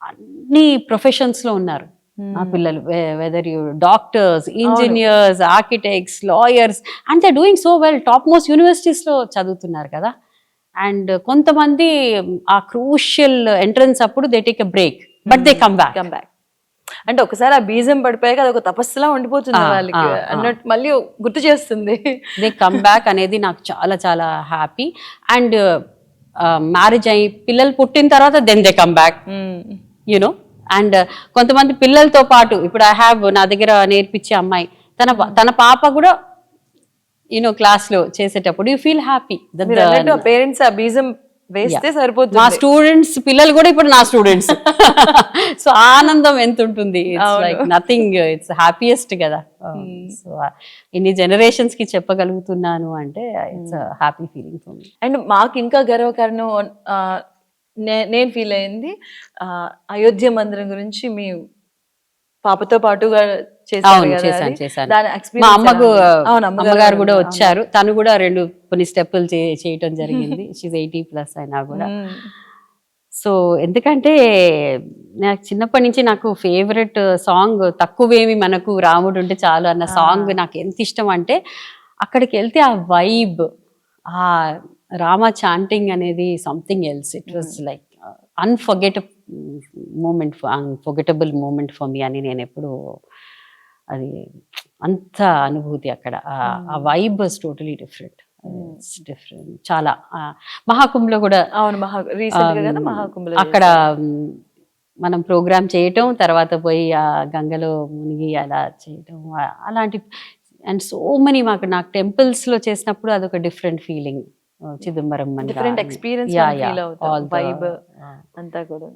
S2: అన్ని ప్రొఫెషన్స్లో ఉన్నారు మా పిల్లలు, whether you doctors, engineers, architects, lawyers, and they doing so well. Top most యూనివర్సిటీస్లో చదువుతున్నారు కదా. అండ్ కొంతమంది ఆ క్రూషియల్ ఎంట్రన్స్ అప్పుడు they take a break, but they come back.
S1: అంటే ఒకసారి ఆ బీజం పడిపోయాక అది ఒక తపస్సులా ఉండిపోతుంది వాళ్ళకి అన్నట్టు, మళ్ళీ గుర్తు చేస్తుంది.
S2: దే కమ్ బ్యాక్ అనేది నాకు చాలా చాలా హ్యాపీ. అండ్ మ్యారేజ్ అయ్యి పిల్లలు పుట్టిన తర్వాత then they come back, you know. And కొంతమంది పిల్లలతో పాటు, ఇప్పుడు ఐ హ్యావ్ నా దగ్గర నేర్పించే అమ్మాయి, తన పాప కూడా యూనో క్లాస్లో చేసేటప్పుడు యూ ఫీల్ హ్యాపీ.
S1: పేరెంట్స్ ఆ బీజం వేస్తే
S2: మా
S1: సరిపోతుంది.
S2: స్టూడెంట్స్ పిల్లలు కూడా ఇప్పుడు నా స్టూడెంట్స్. సో ఆనందం ఎంత ఉంటుంది, it's like nothing, it's happiest కదా. సో ఇన్ని జనరేషన్స్ కి చెప్పగలుగుతున్నాను అంటే it's happy feeling for me.
S1: And మాకు ఇంకా గర్వకారణం నేను ఫీల్ అయింది అయోధ్య మందిరం గురించి మీ పాపతో పాటుగా చేశారు
S2: అవును,
S1: కదా
S2: చేశాను
S1: అది.
S2: చేశాను.
S1: దాని
S2: మా
S1: experience
S2: అమ్మకు
S1: ఎలా ఉంది? అవును,
S2: అమ్మగారు కూడా
S1: అవును.
S2: వచ్చారు. తను కూడా కొన్ని స్టెప్పులు చేయటం జరిగింది. షీజ్ 80+ అయినా కూడా.
S1: మ్మ్.
S2: సో ఎందుకంటే నాకు చిన్నప్పటి నుంచి నాకు ఫేవరెట్ సాంగ్ తక్కువేమి మనకు రాముడు ఉంటే చాలు అన్న సాంగ్ నాకు ఎంత ఇష్టం అంటే, అక్కడికి వెళ్తే ఆ వైబ్, ఆ రామ చాంటింగ్ అనేది something else. It was like unforgettable moment for me అని నేను ఎప్పుడు, అది అంత అనుభూతి అక్కడ. ఆ వైబ్ వాజ్ టోటలీ డిఫరెంట్. చాలా మహాకుంభలో కూడా
S1: అవును, రీసెంట్ గా కదా మహాకుంభలో
S2: అక్కడ మనం ప్రోగ్రామ్ చేయటం, తర్వాత పోయి ఆ గంగలో మునిగి అలా చేయటం అలాంటి. అండ్ సో మెనీ నాకు టెంపుల్స్ లో చేసినప్పుడు అదొక different feeling. Chidambaram
S1: different experience feel అవుతాం, వైబ్ అంతా కూడా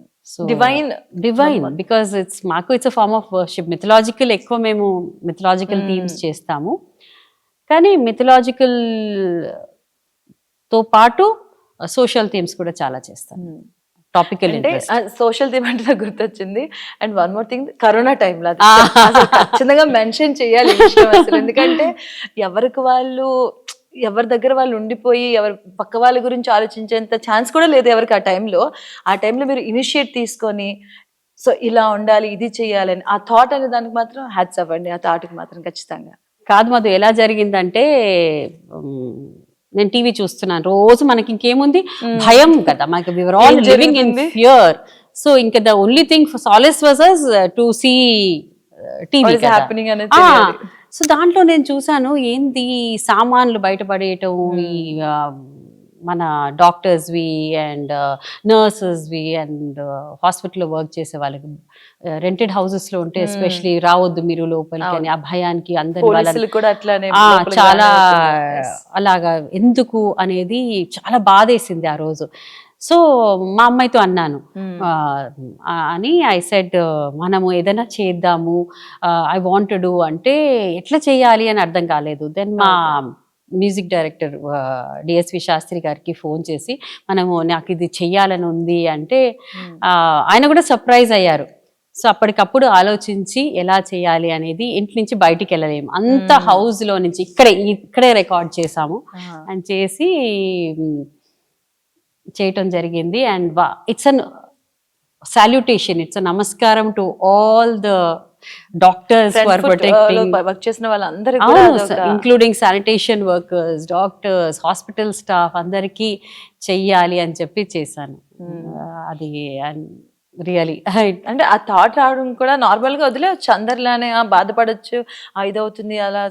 S2: divine because it's a form of worship. Mythological ఎక్కువ మేము మిథలాజికల్ థీమ్స్ చేస్తాము, కానీ మిథలాజికల్ తో పాటు సోషల్ థీమ్స్ కూడా చాలా చేస్తాము. టాపికల్
S1: అంటే సోషల్ థీమ్ అంటే నాకు గుర్తొచ్చింది. And one more thing, corona టైంలో ఖచ్చితంగా మెన్షన్ చేయాలి ఈ విషయం అసలు. ఎందుకంటే ఎవరి దగ్గర వాళ్ళు ఉండిపోయి ఎవరి పక్క వాళ్ళ గురించి ఆలోచించేంత ఛాన్స్ కూడా లేదు ఎవరికి ఆ టైంలో మీరు ఇనిషియేట్ తీసుకొని, సో ఇలా ఉండాలి, ఇది చెయ్యాలని ఆ థాట్ అనే దానికి మాత్రం హ్యాట్స్ అవ్వండి. ఆ థాట్కి మాత్రం ఖచ్చితంగా.
S2: కాదు మధు, ఎలా జరిగిందంటే నేను టీవీ చూస్తున్నాను రోజు, మనకి ఇంకేముంది భయం కదా, మనకి we were all living in fear. So ఇంకా the only thing for solace was us to see TV
S1: happening అనేది.
S2: సో దాంట్లో నేను చూసాను ఏంది సామాన్లు బయటపడేయటం, ఈ మన డాక్టర్స్వి అండ్ నర్సెస్వి అండ్ హాస్పిటల్లో వర్క్ చేసే వాళ్ళకి రెంటెడ్ హౌసెస్లో ఉంటే ఎస్పెషలీ రావద్దు మీరు లోపలికి అని ఆ భయానికి అందరి చాలా అలాగా ఎందుకు అనేది చాలా బాధేసింది ఆ రోజు. సో మా అమ్మాయితో అన్నాను అని, ఐ సెడ్ మనము ఏదైనా చేద్దాము, ఐ వాంట్ టు డూ అంటే ఎట్లా చేయాలి అని అర్థం కాలేదు. దెన్ మా మ్యూజిక్ డైరెక్టర్ డిఎస్వి శాస్త్రి గారికి ఫోన్ చేసి నాకు ఇది చెయ్యాలని ఉంది అంటే ఆయన కూడా సర్ప్రైజ్ అయ్యారు. సో అప్పటికప్పుడు ఆలోచించి ఎలా చేయాలి అనేది, ఇంటి నుంచి బయటికి వెళ్ళలేము, అంత హౌస్ లో నుంచి ఇక్కడే రికార్డ్ చేసాము అండ్ చేసి చేయటం జరిగింది. And it's an salutation, it's a నమస్కారం to all the doctors who are protecting,
S1: work చేసిన వాళ్ళందరూ,
S2: including sanitation workers, doctors, hospital staff అందరికీ చెయ్యాలి అని చెప్పి చేశాను. అది రియలీ
S1: అంటే ఆ థాట్ రావడం కూడా నార్మల్ గా వదిలేవచ్చు, అందరిలానే బాధపడచ్చు, ఇదవుతుంది అలా.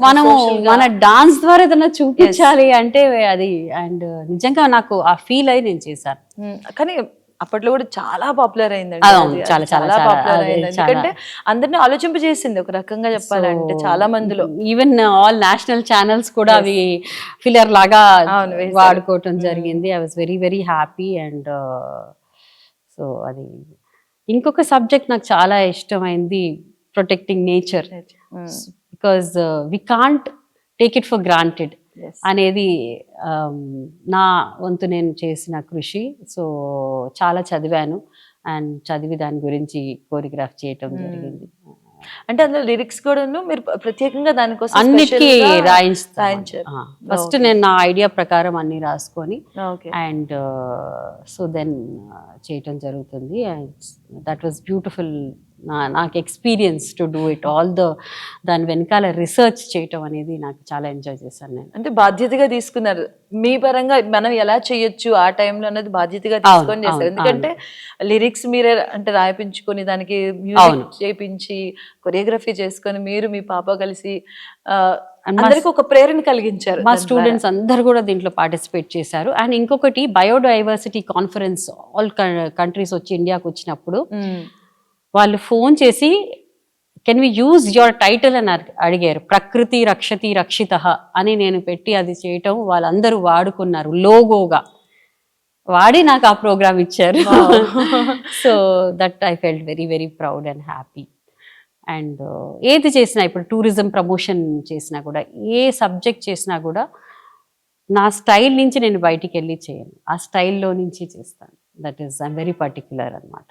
S2: మన డాన్స్ ద్వారా ఏదైనా చూపించాలి అంటే అది, అండ్ నిజంగా నాకు ఆ ఫీల్ అయి నేను చేశాను.
S1: కానీ అప్పట్లో కూడా చాలా పాపులర్ అయిందండి, చాలా పాపులర్ అయింది. ఎందుకంటే అందరిని ఆలోచింపజేసింది ఒక రకంగా చెప్పాలంటే చాలా మందిలో.
S2: ఈవెన్ ఆల్ నేషనల్ ఛానల్స్ కూడా అవి ఫిల్లర్ లాగా వాడుకోవటం జరిగింది. I was very very happy. And so అది ఇంకొక సబ్జెక్ట్ నాకు చాలా ఇష్టమైంది, protecting nature, because we can't take it for granted అనేది నా వంతు నేను చేసిన కృషి. సో చాలా చదివాను అండ్ చదివి దాని గురించి కోరియోగ్రాఫ్ చేయటం జరిగింది.
S1: అంటే అందులో లిరిక్స్ కూడా మీరు ప్రత్యేకంగా దానికోసం
S2: అన్నిటికీ రాయించారు. ఫస్ట్ నేను నా ఐడియా ప్రకారం అన్ని రాసుకొని అండ్ సో దెన్ చేయటం జరుగుతుంది. And that was beautiful. నాకు experience to do it all దాని వెనకాల రీసెర్చ్ చేయటం అనేది నాకు చాలా ఎంజాయ్ చేశాను నేను.
S1: అంటే బాధ్యతగా తీసుకున్నారు మీ పరంగా, మనం ఎలా చేయొచ్చు ఆ టైంలో అనేది బాధ్యతగా తీసుకొని చేశారు. ఎందుకంటే లిరిక్స్ మీరే అంటే రాయిపించుకొని దానికి మ్యూజిక్ చేయించి కొరియోగ్రఫీ చేసుకొని మీరు మీ పాప కలిసి అందరికి ఒక ప్రేరణ కలిగించారు.
S2: మా స్టూడెంట్స్ అందరు కూడా దీంట్లో పార్టిసిపేట్ చేశారు. అండ్ ఇంకొకటి బయోడైవర్సిటీ కాన్ఫరెన్స్ ఆల్ కంట్రీస్ వచ్చి ఇండియాకి వచ్చినప్పుడు వాళ్ళు ఫోన్ చేసి can we use your title అని అడిగారు. ప్రకృతి రక్షతి రక్షిత అని నేను పెట్టి అది చేయటం వాళ్ళందరూ వాడుకున్నారు లోగోగా. వాడి నాకు ఆ ప్రోగ్రామ్ ఇచ్చారు. So that I felt very very proud and happy. And ఏది చేసినా, ఇప్పుడు టూరిజం ప్రమోషన్ చేసినా కూడా, ఏ సబ్జెక్ట్ చేసినా కూడా నా స్టైల్ నుంచి నేను బయటికి వెళ్ళి చేయను, ఆ స్టైల్లో నుంచి చేస్తాను. That is I'm very particular అనమాట.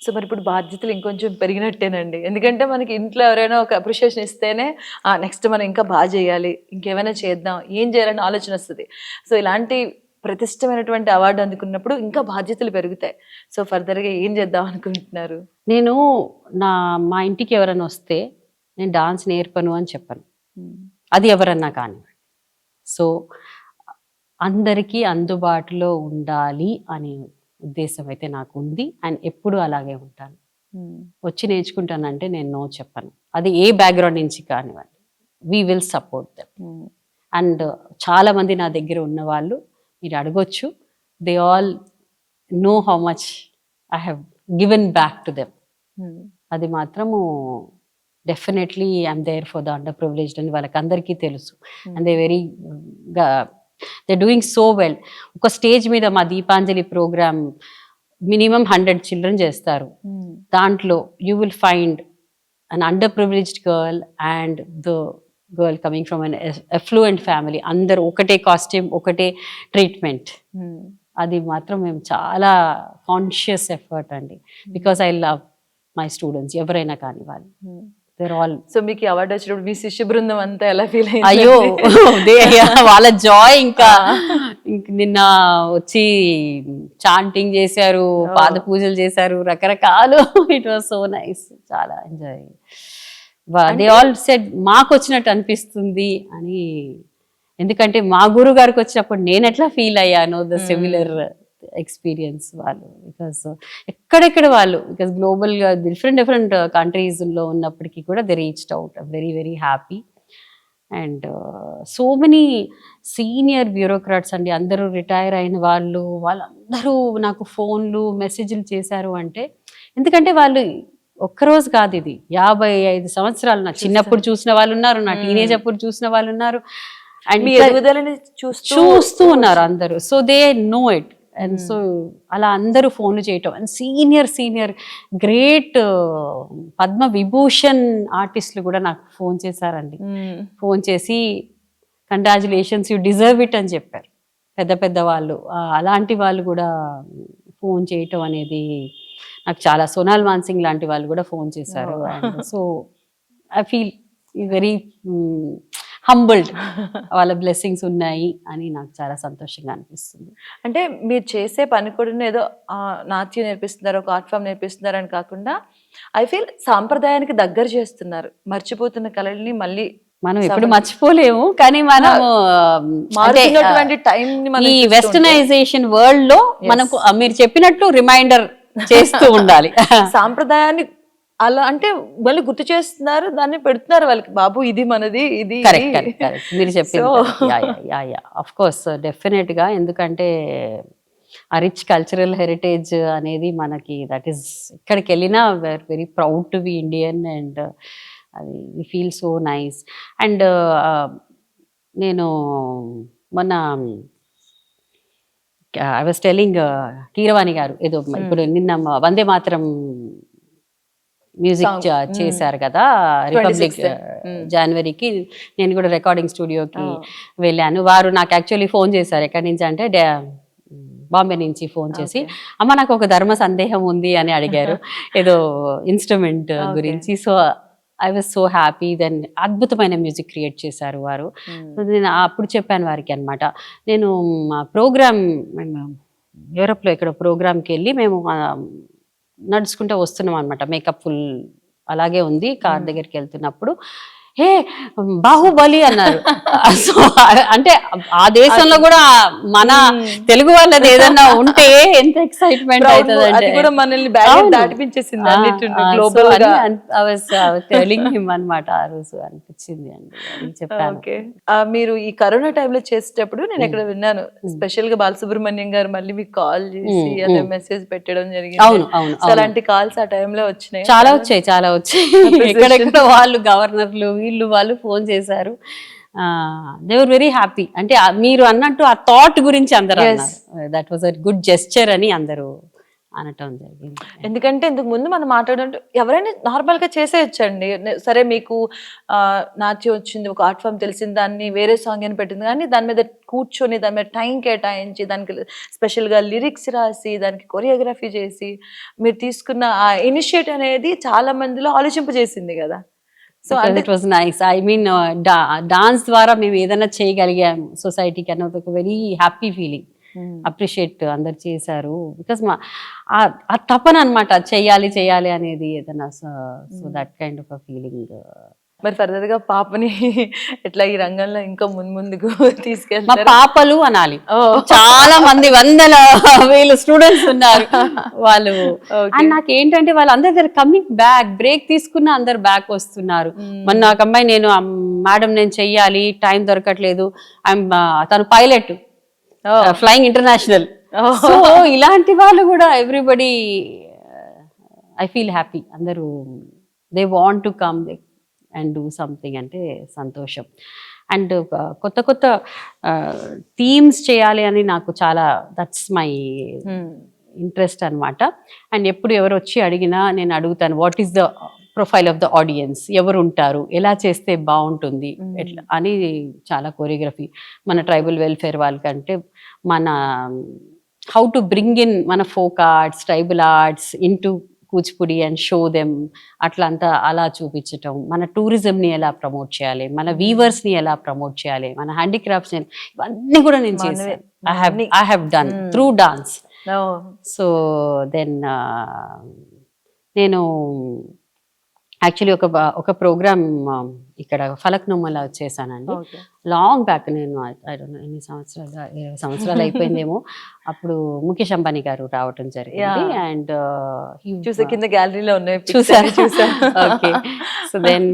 S1: సో మరి ఇప్పుడు బాధ్యతలు ఇంకొంచెం పెరిగినట్టేనండి, ఎందుకంటే మనకి ఇంట్లో ఎవరైనా ఒక అప్రిషియేషన్ ఇస్తేనే నెక్స్ట్ మనం ఇంకా బాగా చేయాలి, ఇంకేమైనా చేద్దాం, ఏం చేయాలని ఆలోచన వస్తుంది. సో ఇలాంటి ప్రతిష్టమైనటువంటి అవార్డు అందుకున్నప్పుడు ఇంకా బాధ్యతలు పెరుగుతాయి. సో ఫర్దర్గా ఏం చేద్దాం అనుకుంటున్నారు?
S2: నేను మా ఇంటికి ఎవరైనా వస్తే నేను డాన్స్ నేర్పను అని చెప్పను, అది ఎవరన్నా కానీ. సో అందరికీ అందుబాటులో ఉండాలి అనే ఉద్దేశం అయితే నాకు ఉంది, అండ్ ఎప్పుడు అలాగే ఉంటాను. వచ్చి నేర్చుకుంటానంటే నేను నో చెప్పను, అది ఏ బ్యాక్గ్రౌండ్ నుంచి కానివ్వండి. We will support them. And చాలా మంది నా దగ్గర ఉన్న వాళ్ళు మీరు అడగొచ్చు, they all know how much I have given back to them. అది మాత్రము definitely I'm there for the underprivileged అని వాళ్ళకి అందరికీ తెలుసు. And they doing so well. ఒక స్టేజ్ మీద మా దీపాంజలి ప్రోగ్రామ్ మినిమం 100 చిల్డ్రన్ చేస్తారు. దాంట్లో you will find an underprivileged girl and the girl coming from an effluent family, అందరు ఒకటే కాస్ట్యూమ్, ఒకటే ట్రీట్మెంట్. అది మాత్రం మేము చాలా కాన్షియస్ ఎఫర్ట్ అండి, because I love my students, ఎవరైనా కానీ వాళ్ళు. They're all.
S1: సో మీకు అవార్డు వచ్చినప్పుడు మీ శిష్య బృందం అంతా ఎలా ఫీల్ అయ్యింది?
S2: అయ్యో వాళ్ళ జాయ్ ఇంకా నిన్న వచ్చి చాంటింగ్ చేశారు, పాద పూజలు చేశారు, రకరకాలు. ఇట్ వాస్ సో నైస్, చాలా ఎంజాయ్. దే ఆల్ సెడ్ మాకు వచ్చినట్టు అనిపిస్తుంది అని, ఎందుకంటే మా గురువు గారికి వచ్చినప్పుడు నేను ఎట్లా ఫీల్ అయ్యానో ద సిమిలర్ ఎక్స్పీరియన్స్ వాళ్ళు. బికాస్ ఎక్కడెక్కడ వాళ్ళు, బికాస్ గ్లోబల్గా డిఫరెంట్ కంట్రీస్లో ఉన్నప్పటికీ కూడా they reached out. Very very happy. And so many senior bureaucrats అండి, అందరూ రిటైర్ అయిన వాళ్ళందరూ నాకు ఫోన్లు మెసేజ్లు చేశారు. అంటే ఎందుకంటే వాళ్ళు ఒక్కరోజు కాదు, ఇది 55 సంవత్సరాలు. నా చిన్నప్పుడు చూసిన వాళ్ళు ఉన్నారు, నా టీనేజ్ అప్పుడు చూసిన వాళ్ళు ఉన్నారు, అండ్ చూస్తూ ఉన్నారు అందరూ. So they know it. And so అలా అందరూ ఫోన్లు చేయటం, and senior great Padma Vibhushan ఆర్టిస్టులు కూడా నాకు ఫోన్ చేశారండి. ఫోన్ చేసి కంగ్రాచులేషన్స్, యూ డిజర్వ్ ఇట్ అని చెప్పారు. పెద్ద వాళ్ళు, అలాంటి వాళ్ళు కూడా ఫోన్ చేయటం అనేది నాకు చాలా, సోనాల్ మాన్సింగ్ లాంటి వాళ్ళు కూడా ఫోన్ చేశారు. And so I feel very humbled, వాళ్ళ బ్లెస్సింగ్స్ ఉన్నాయి అని నాకు చాలా సంతోషంగా అనిపిస్తుంది.
S1: అంటే మీరు చేసే పని కూడా ఏదో నాట్యం నేర్పిస్తున్నారు, ఒక ఆర్ట్ ఫామ్ నేర్పిస్తున్నారు అని కాకుండా, ఐ ఫీల్ సాంప్రదాయానికి దగ్గర చేస్తున్నారు. మర్చిపోతున్న కళల్ని మళ్ళీ
S2: మనం ఎప్పుడు మర్చిపోలేము, కానీ మనం ఈ వెస్టర్నైజేషన్ వరల్డ్ లో మనకు మీరు చెప్పినట్లు రిమైండర్ చేస్తూ ఉండాలి.
S1: సాంప్రదాయాన్ని అలా అంటే మళ్ళీ గుర్తు చేస్తున్నారు, దాన్ని పెడుతున్నారు వాళ్ళకి, బాబు ఇది మనది, ఇది.
S2: కరెక్ట్ మీరు చెప్పింది. ఆఫ్ కోర్స్ డెఫినెట్ గా, ఎందుకంటే ఆ రిచ్ కల్చరల్ హెరిటేజ్ అనేది మనకి, దట్ ఈస్ ఎక్కడికి వెళ్ళినా we are very proud to be Indian. And అది we feel so nice. And నేను మొన్న ఐ వాస్ టెల్లింగ్ కీరవాణి గారు ఏదో ఇప్పుడు నిన్న వందే మాతరం మ్యూజిక్ చేశారు కదా, రిపబ్లిక్ జనవరికి. నేను కూడా రికార్డింగ్ స్టూడియోకి వెళ్ళాను. వారు నాకు యాక్చువల్లీ ఫోన్ చేశారు, ఎక్కడి నుంచి అంటే బాంబే నుంచి ఫోన్ చేసి, అమ్మ నాకు ఒక ధర్మ సందేహం ఉంది అని అడిగారు, ఏదో ఇన్స్ట్రుమెంట్ గురించి. So I was so happy. Then అద్భుతమైన మ్యూజిక్ క్రియేట్ చేశారు వారు. నేను అప్పుడు చెప్పాను వారికి అనమాట, నేను మా ప్రోగ్రామ్, మేము యూరోప్లో ఇక్కడ ప్రోగ్రామ్కి వెళ్ళి మేము నడుచుకుంటూ వస్తున్నాం అనమాట. మేకప్ ఫుల్ అలాగే ఉంది. కార్ దగ్గరికి వెళ్తున్నప్పుడు హే బాహుబలి అన్నారు. సో అంటే ఆ దేశంలో కూడా మన తెలుగు వాళ్ళది ఏదన్నా ఉంటే ఎంత ఎక్సైట్మెంట్ అవుతుంది అంటే అనమాట. ఆ రోజు అనిపించింది అండి, చెప్పాను.
S1: మీరు ఈ కరోనా టైంలో చేసేటప్పుడు నేను ఇక్కడ విన్నాను, స్పెషల్ గా బాలసుబ్రహ్మణ్యం గారు మళ్ళీ మీకు కాల్ చేసి అదే మెసేజ్ పెట్టడం జరిగింది.
S2: అవును అవును,
S1: అలాంటి కాల్స్ ఆ టైంలో వచ్చినాయి?
S2: చాలా వచ్చాయి. ఎక్కడెక్కడ వాళ్ళు గవర్నర్లు వీళ్ళు వాళ్ళు ఫోన్ చేశారు. They were very happy. అంటే మీరు అన్నట్టు ఆ థాట్ గురించి అందరూ అన్నారు, that was a good gesture అని అందరూ అనటం జరిగింది.
S1: ఎందుకంటే ఇంతకు ముందు మనం మాట్లాడుంటే ఎవరైనా నార్మల్ గా చేసేయచ్చండి. సరే మీకు నాట్యం వచ్చింది, ఒక ఆర్ట్ ఫామ్ తెలిసిన దాన్ని వేరే సాంగ్ అని పెట్టింది, కానీ దాని మీద కూర్చొని దాని మీద టైం కేటాయించి దానికి స్పెషల్ గా లిరిక్స్ రాసి దానికి కొరియోగ్రఫీ చేసి మీరు తీసుకున్న ఆ ఇనిషియేటివ్ అనేది చాలా మందిలో ఆలోచింపజేసింది కదా. So
S2: it was nice. I mean dance ద్వారా మేము ఏదైనా చేయగలిగాము సొసైటీకి అన్నది ఒక వెరీ హ్యాపీ ఫీలింగ్. అప్రిషియేట్ అందరు చేశారు, బికాస్ ఆ తపన అనమాట, చెయ్యాలి చెయ్యాలి అనేది ఏదైనా. So that kind of a feeling.
S1: మరి ఫర్దర్ గా పాపని ఎట్లా ఈ రంగంలో ఇంకా ముందుకు
S2: మా
S1: తీసుకెళ్తారు?
S2: పాపలు అనాలి, చాలా మంది వందల వేలు స్టూడెంట్స్ ఉన్నారు వాళ్ళు. అండ్ నాకు ఏంటంటే వాళ్ళు అందరు కమింగ్ బ్యాక్, బ్రేక్ తీసుకున్న అందరు బ్యాక్ వస్తున్నారు. మొన్న నాకు అమ్మాయి, నేను మేడం నేను చెయ్యాలి, టైం దొరకట్లేదు, తను పైలట్ ఫ్లయింగ్ ఇంటర్నేషనల్. సో ఇలాంటి వాళ్ళు కూడా ఎవ్రీబడి, ఐ ఫీల్ హ్యాపీ. అందరూ they want to come and do something అంటే సంతోషం. అండ్ కొత్త కొత్త థీమ్స్ చేయాలి అని నాకు చాలా, దట్స్ మై ఇంట్రెస్ట్ అనమాట. అండ్ ఎప్పుడు ఎవరు వచ్చి అడిగినా నేను అడుగుతాను, what is the profile of the audience, ఎవరు ఉంటారు, ఎలా చేస్తే బాగుంటుంది ఎట్లా అని. చాలా కొరియోగ్రఫీ మన ట్రైబల్ వెల్ఫేర్ వాళ్ళకంటే మన హౌ టు బ్రింగ్ ఇన్ మన folk arts, tribal arts into Kuchipudi and show them, అట్లా అంతా అలా చూపించటం, మన టూరిజంని ఎలా ప్రమోట్ చేయాలి, మన వీవర్స్ని ఎలా ప్రమోట్ చేయాలి, మన హ్యాండీక్రాఫ్ట్స్, ఇవన్నీ కూడా నేను చేశాను. I have done through dance. So then నేను యాక్చువల్లీ ఒక ప్రోగ్రామ్ ఇక్కడ ఫలక్నుమాలో చేశానండి, లాంగ్ బ్యాక్. నేను ఐ డోంట్ నో ఎన్ని సంవత్సరాలు, 20 సంవత్సరాలు అయిపోయిందేమో. అప్పుడు ముఖేష్ అంబానీ గారు రావటం జరిగింది. అండ్
S1: చూసే కింద గ్యాలరీలో ఉన్నాయి,
S2: చూసారు. Okay. So then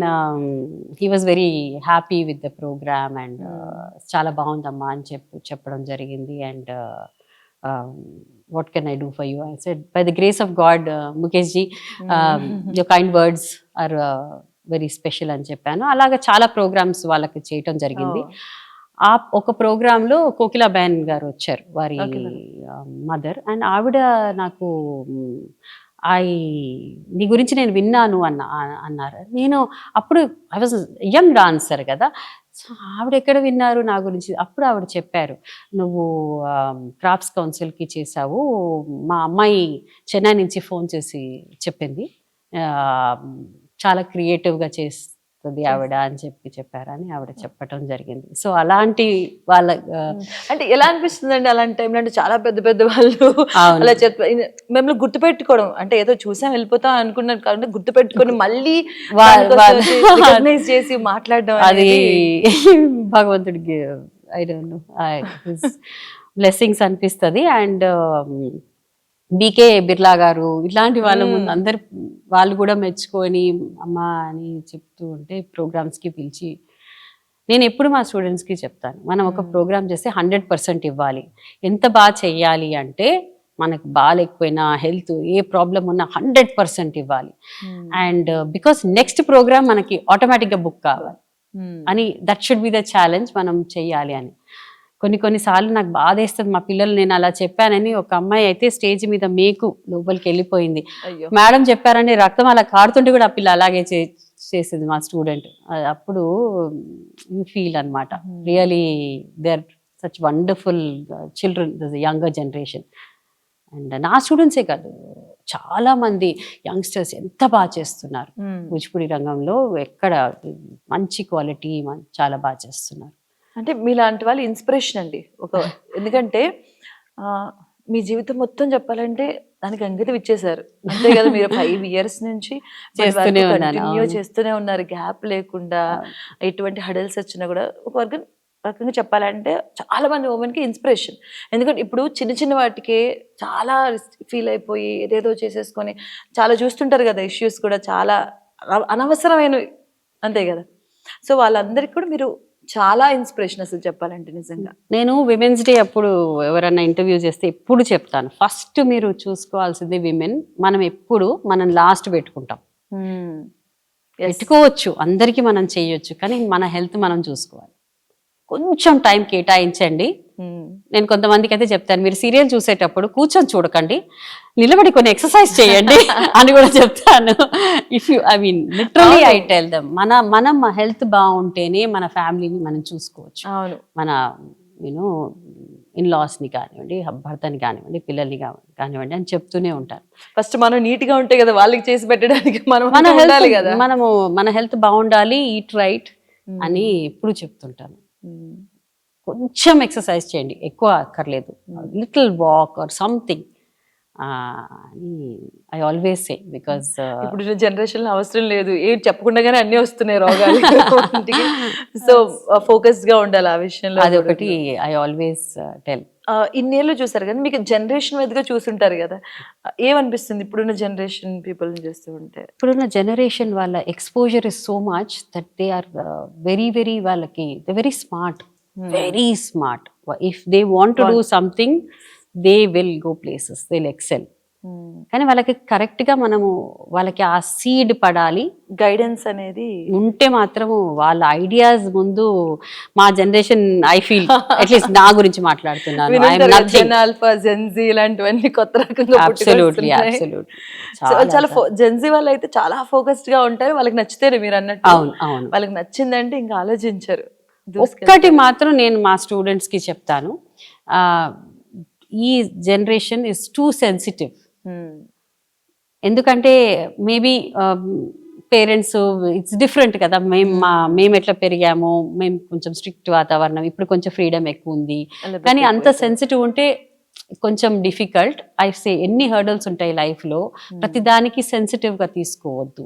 S2: he was very happy with the program and చాలా బాగుందమ్మా అని చెప్పడం జరిగింది. And what can I do for you? I said, by the grace of God, Mukesh ji, your kind words are very special అని చెప్పాను. అలాగా చాలా programmes వాళ్ళకి చేయటం జరిగింది. ఆ ఒక ప్రోగ్రాంలో కోకిలాబేన్ గారు వచ్చారు, వారి మదర్. అండ్ ఆవిడ నాకు నీ గురించి నేను విన్నాను అన్నారు. నేను అప్పుడు ఐ వాజ్ యంగ్ డాన్సర్ కదా, సో ఆవిడ ఎక్కడ విన్నారు నా గురించి. అప్పుడు ఆవిడ చెప్పారు, నువ్వు క్రాఫ్ట్స్ కౌన్సిల్కి చేసావు, మా అమ్మాయి చెన్నై నుంచి ఫోన్ చేసి చెప్పింది, చాలా క్రియేటివ్గా చేస్తుంది ఆవిడ అని చెప్పారని ఆవిడ చెప్పటం జరిగింది. సో అలాంటి వాళ్ళ
S1: అంటే ఎలా అనిపిస్తుందండి అలాంటి టైంలో? అంటే చాలా పెద్ద పెద్ద వాళ్ళు అలా మిమ్మల్ని గుర్తుపెట్టుకోవడం, అంటే ఏదో చూసాం వెళ్ళిపోతాం అనుకున్నాను కాబట్టి గుర్తుపెట్టుకొని మళ్ళీ రికగ్నైజ్ చేసి మాట్లాడడం,
S2: అది భగవంతుడికి ఐ డోంట్ నో బ్లెస్సింగ్స్ అనిపిస్తుంది. అండ్ బీకే బిర్లా గారు ఇట్లాంటి వాళ్ళ ముందు అందరు వాళ్ళు కూడా మెచ్చుకొని అమ్మా అని చెప్తూ ఉంటే ప్రోగ్రామ్స్కి పిలిచి, నేను ఎప్పుడు మా స్టూడెంట్స్కి చెప్తాను, మనం ఒక ప్రోగ్రామ్ చేస్తే 100% ఇవ్వాలి. ఎంత బాగా చెయ్యాలి అంటే మనకు బాగాలేకపోయినా, హెల్త్ ఏ ప్రాబ్లం ఉన్నా 100% ఇవ్వాలి. అండ్ బికాస్ నెక్స్ట్ ప్రోగ్రామ్ మనకి ఆటోమేటిక్గా బుక్ కావాలి అని, that should be the challenge, మనం చెయ్యాలి అని. కొన్నిసార్లు నాకు బాధేస్తుంది, మా పిల్లలు నేను అలా చెప్పానని. ఒక అమ్మాయి అయితే స్టేజ్ మీద మేకు లోపలికి వెళ్ళిపోయింది, మేడం చెప్పారని రక్తం అలా కారుతుంటే కూడా ఆ పిల్ల అలాగే చేసింది మా స్టూడెంట్. అప్పుడు యూ ఫీల్ అనమాట, really they are such wonderful children, younger generation. And నా స్టూడెంట్సే కాదు, చాలా మంది యంగ్స్టర్స్ ఎంత బాగా చేస్తున్నారు కూచిపూడి రంగంలో, ఎక్కడ మంచి క్వాలిటీ, చాలా బాగా చేస్తున్నారు.
S1: అంటే మీలాంటి వాళ్ళు ఇన్స్పిరేషన్ అండి ఎందుకంటే మీ జీవితం మొత్తం చెప్పాలంటే దానికి అంకితం ఇచ్చేసారు, అంతే కదా. మీరు 5 years నుంచి కంటిన్యూ చేస్తూనే ఉన్నారు, గ్యాప్ లేకుండా. ఎటువంటి హడల్స్ వచ్చినా కూడా ఒక రకంగా చెప్పాలంటే చాలా మంది ఉమెన్కి ఇన్స్పిరేషన్. ఎందుకంటే ఇప్పుడు చిన్న చిన్న వాటికే చాలా ఫీల్ అయిపోయి ఏదేదో చేసేసుకొని చాలా చూస్తుంటారు కదా, ఇష్యూస్ కూడా చాలా అనవసరమైనవి, అంతే కదా. సో వాళ్ళందరికీ కూడా మీరు చాలా ఇన్స్పిరేషన్ అసలు చెప్పాలంటే నిజంగా.
S2: నేను విమెన్స్ డే అప్పుడు ఎవరైనా ఇంటర్వ్యూ చేస్తే ఎప్పుడు చెప్తాను, ఫస్ట్ మీరు చూసుకోవాల్సింది విమెన్. మనం లాస్ట్ పెట్టుకుంటాం, పెట్టుకోవచ్చు అందరికీ మనం చేయొచ్చు, కానీ మన హెల్త్ మనం చూసుకోవాలి. కొంచెం టైం కేటాయించండి. నేను కొంతమందికి అయితే చెప్తాను, మీరు సీరియల్ చూసేటప్పుడు కూర్చొని చూడకండి, నిలబడి కొన్ని ఎక్సర్సైజ్ చేయండి అని కూడా చెప్తాను. If you I mean literally I tell them, మనం హెల్త్ బాగుంటేనే మన ఫ్యామిలీని మనం చూసుకోవచ్చు.
S1: అవును.
S2: మన యూనో ఇన్లాస్ని కానివ్వండి, భర్తని కానివ్వండి, పిల్లల్ని కానివ్వండి అని చెప్తూనే ఉంటాను.
S1: ఫస్ట్ మనం నీట్ గా ఉంటే కదా వాళ్ళకి చేసి పెట్టడానికి మనం
S2: మన
S1: ఉండాలి
S2: హెల్త్
S1: కదా.
S2: మన హెల్త్ బాగుండాలి, ఈట్ రైట్ అని ఎప్పుడు చెప్తుంటాను. కొంచెం ఎక్సర్సైజ్ చేయండి, ఎక్కువ అక్కర్లేదు, లిటిల్ వాక్ ఆర్ సంథింగ్ అని ఐ ఆల్వేస్ సే. బికాస్
S1: ఇప్పుడు జనరేషన్ లో అవసరం లేదు, ఏం చెప్పకుండానే అన్ని వస్తున్నాయి రోగాలు. సో ఫోకస్ గా ఉండాలి ఆ విషయంలో.
S2: అదొకటి ఐ ఆల్వేస్ టెల్.
S1: ఇన్నేళ్ళు చూసారు కదా, మీకు జనరేషన్ మీదుగా చూసుంటారు కదా, ఏమనిపిస్తుంది ఇప్పుడున్న జనరేషన్ పీపుల్ చూస్తూ ఉంటే?
S2: ఇప్పుడున్న జనరేషన్ వాళ్ళ exposure is so much that they are very వాళ్ళకి they very smart, very smart. If they want to do something they will go places, they will excel. కానీ వాళ్ళకి కరెక్ట్ గా మనము వాళ్ళకి ఆ సీడ్ పడాలి,
S1: గైడెన్స్ అనేది
S2: ఉంటే మాత్రము వాళ్ళ ఐడియాస్ ముందు. మా జనరేషన్ ఐ ఫీల్, అట్లీస్ట్ నా గురించి మాట్లాడుతున్నాను,
S1: ఆల్ఫా జెన్జీ ఇలాంటివన్నీ కొత్త రకంగా
S2: అబ్సల్యూట్లీ
S1: చాలా జెన్జీ వాళ్ళు అయితే చాలా ఫోకస్డ్ గా ఉంటారు, వాళ్ళకి నచ్చితేనే మీరు అన్నట్టు.
S2: అవును అవును,
S1: వాళ్ళకి నచ్చిందంటే ఇంకా ఆలోచించరు.
S2: ఒక్కటి మాత్రం నేను మా స్టూడెంట్స్ కి చెప్తాను, ఈ జనరేషన్ ఇస్ టూ సెన్సిటివ్. ఎందుకంటే మేబీ పేరెంట్స్ ఇట్స్ డిఫరెంట్ కదా, మేము ఎట్లా పెరిగామో, మేము కొంచెం స్ట్రిక్ట్ వాతావరణం, ఇప్పుడు కొంచెం ఫ్రీడమ్ ఎక్కువ ఉంది. కానీ అంత సెన్సిటివ్ ఉంటే కొంచెం డిఫికల్ట్. ఐ సే ఎన్ని హర్డల్స్ ఉంటాయి లైఫ్లో, ప్రతిదానికి సెన్సిటివ్గా తీసుకోవద్దు.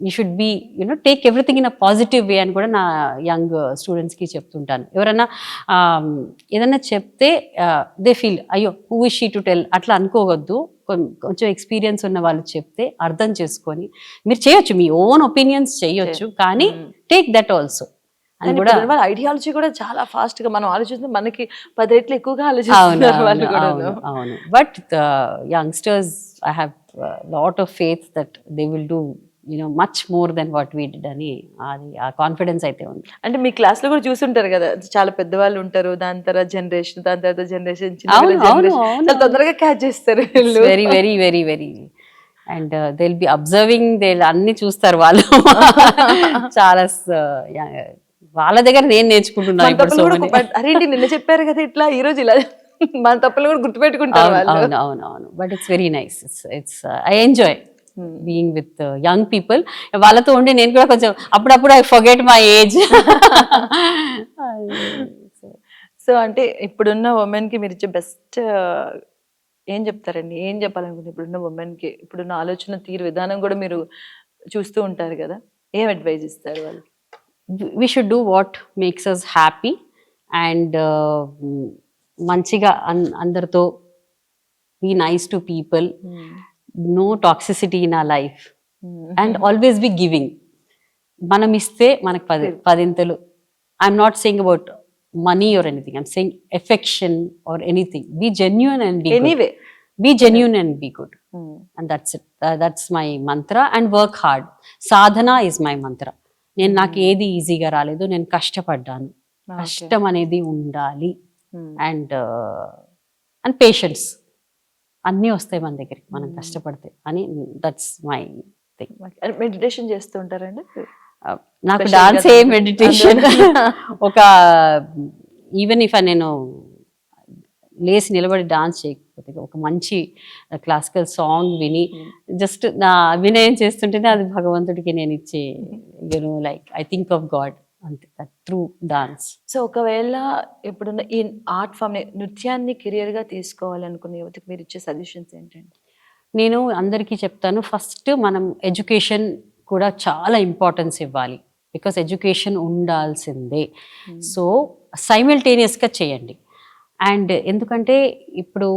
S2: You should be take everything in a positive way అని కూడా నా యంగ్ స్టూడెంట్స్కి చెప్తుంటాను. ఎవరైనా ఏదైనా చెప్తే దే ఫీల్ అయ్యో who is she to tell అట్లా అనుకోవద్దు. కొంచెం ఎక్స్పీరియన్స్ ఉన్న వాళ్ళు చెప్తే అర్థం చేసుకొని మీరు చేయొచ్చు, మీ ఓన్ ఒపీనియన్స్ చేయొచ్చు, కానీ టేక్ దట్ ఆల్సో.
S1: ఐడియాలజీ కూడా చాలా ఫాస్ట్ గా మనం ఆలోచిస్తే మనకి 10 రెట్లు ఎక్కువగా ఆలోచిస్తున్నారు వాళ్ళు కూడా.
S2: అవును, but youngsters I have lot of faith that they will do much more than what we did అని అది ఆ కాన్ఫిడెన్స్ అయితే ఉంది.
S1: అంటే మీ క్లాస్ లో కూడా చూసుంటారు కదా, చాలా పెద్దవాళ్ళు ఉంటారు, దాని తర్వాత జనరేషన్, దాని తర్వాత జనరేషన్, తొందరగా క్యాచ్ చేస్తారు
S2: very very very very. And they will be observing, they అన్ని చూస్తారు వాళ్ళు. చాలా వాళ్ళ దగ్గర నేను నేర్చుకుంటున్నాను.
S1: అరేంటి నిన్న చెప్పారు కదా ఇట్లా, ఈ రోజు ఇలా, మన తప్పులు కూడా గుర్తుపెట్టుకుంటారు.
S2: అవును, but it's very nice. It's I enjoy being with young people. వాళ్ళతో ఉండి నేను కూడా కొంచెం అప్పుడప్పుడు I forget my age.
S1: So అంటే ఇప్పుడున్న ఉమెన్ కి మీరు ఇచ్చే బెస్ట్ ఏం చెప్తారండి, ఏం చెప్పాలనుకుంటే ఇప్పుడున్న ఉమెన్ కి, ఇప్పుడున్న ఆలోచన తీరు విధానం కూడా మీరు చూస్తూ ఉంటారు కదా, ఏం అడ్వైజ్ ఇస్తారు వాళ్ళు?
S2: We should do what makes us happy and మంచిగా అందరితో be nice to people, no toxicity in our life, and always be giving. మనం ఇస్తే మనకు పదింతలు. I'm not saying about money or anything, I'm saying affection or anything. Be genuine and be
S1: anyway
S2: good. Be genuine and be good, and that's it. That's my mantra. And work hard. Sadhana is my mantra. నేను నాకు ఏది ఈజీగా రాలేదు, నేను కష్టపడ్డాను, కష్టం అనేది ఉండాలి. అండ్ పేషెన్స్ అన్నీ వస్తాయి మన దగ్గరికి మనం కష్టపడితే అని. That's my thing.
S1: మెడిటేషన్ చేస్తూ ఉంటారండి?
S2: నాకు డాన్స్ ఏ మెడిటేషన్ ఒక ఈవెన్ ఇఫ్ నేను లేచి నిలబడి డాన్స్ చేయకపోతే ఒక మంచి క్లాసికల్ సాంగ్ విని జస్ట్ నా అభినయం చేస్తుంటేనే అది భగవంతుడికి నేను ఇచ్చే like I think of God అంతే, త్రూ డాన్స్.
S1: సో ఒకవేళ ఇప్పుడున్న ఈ ఆర్ట్ ఫామ్ నృత్యాన్ని కెరియర్గా తీసుకోవాలనుకునే యువతకి మీరు ఇచ్చే సజెషన్స్ ఏంటండి?
S2: నేను అందరికీ చెప్తాను, ఫస్ట్ మనం ఎడ్యుకేషన్ కూడా చాలా ఇంపార్టెన్స్ ఇవ్వాలి. బికాస్ ఎడ్యుకేషన్ ఉండాల్సిందే. సో సైమల్టేనియస్గా చేయండి. అండ్ ఎందుకంటే ఇప్పుడు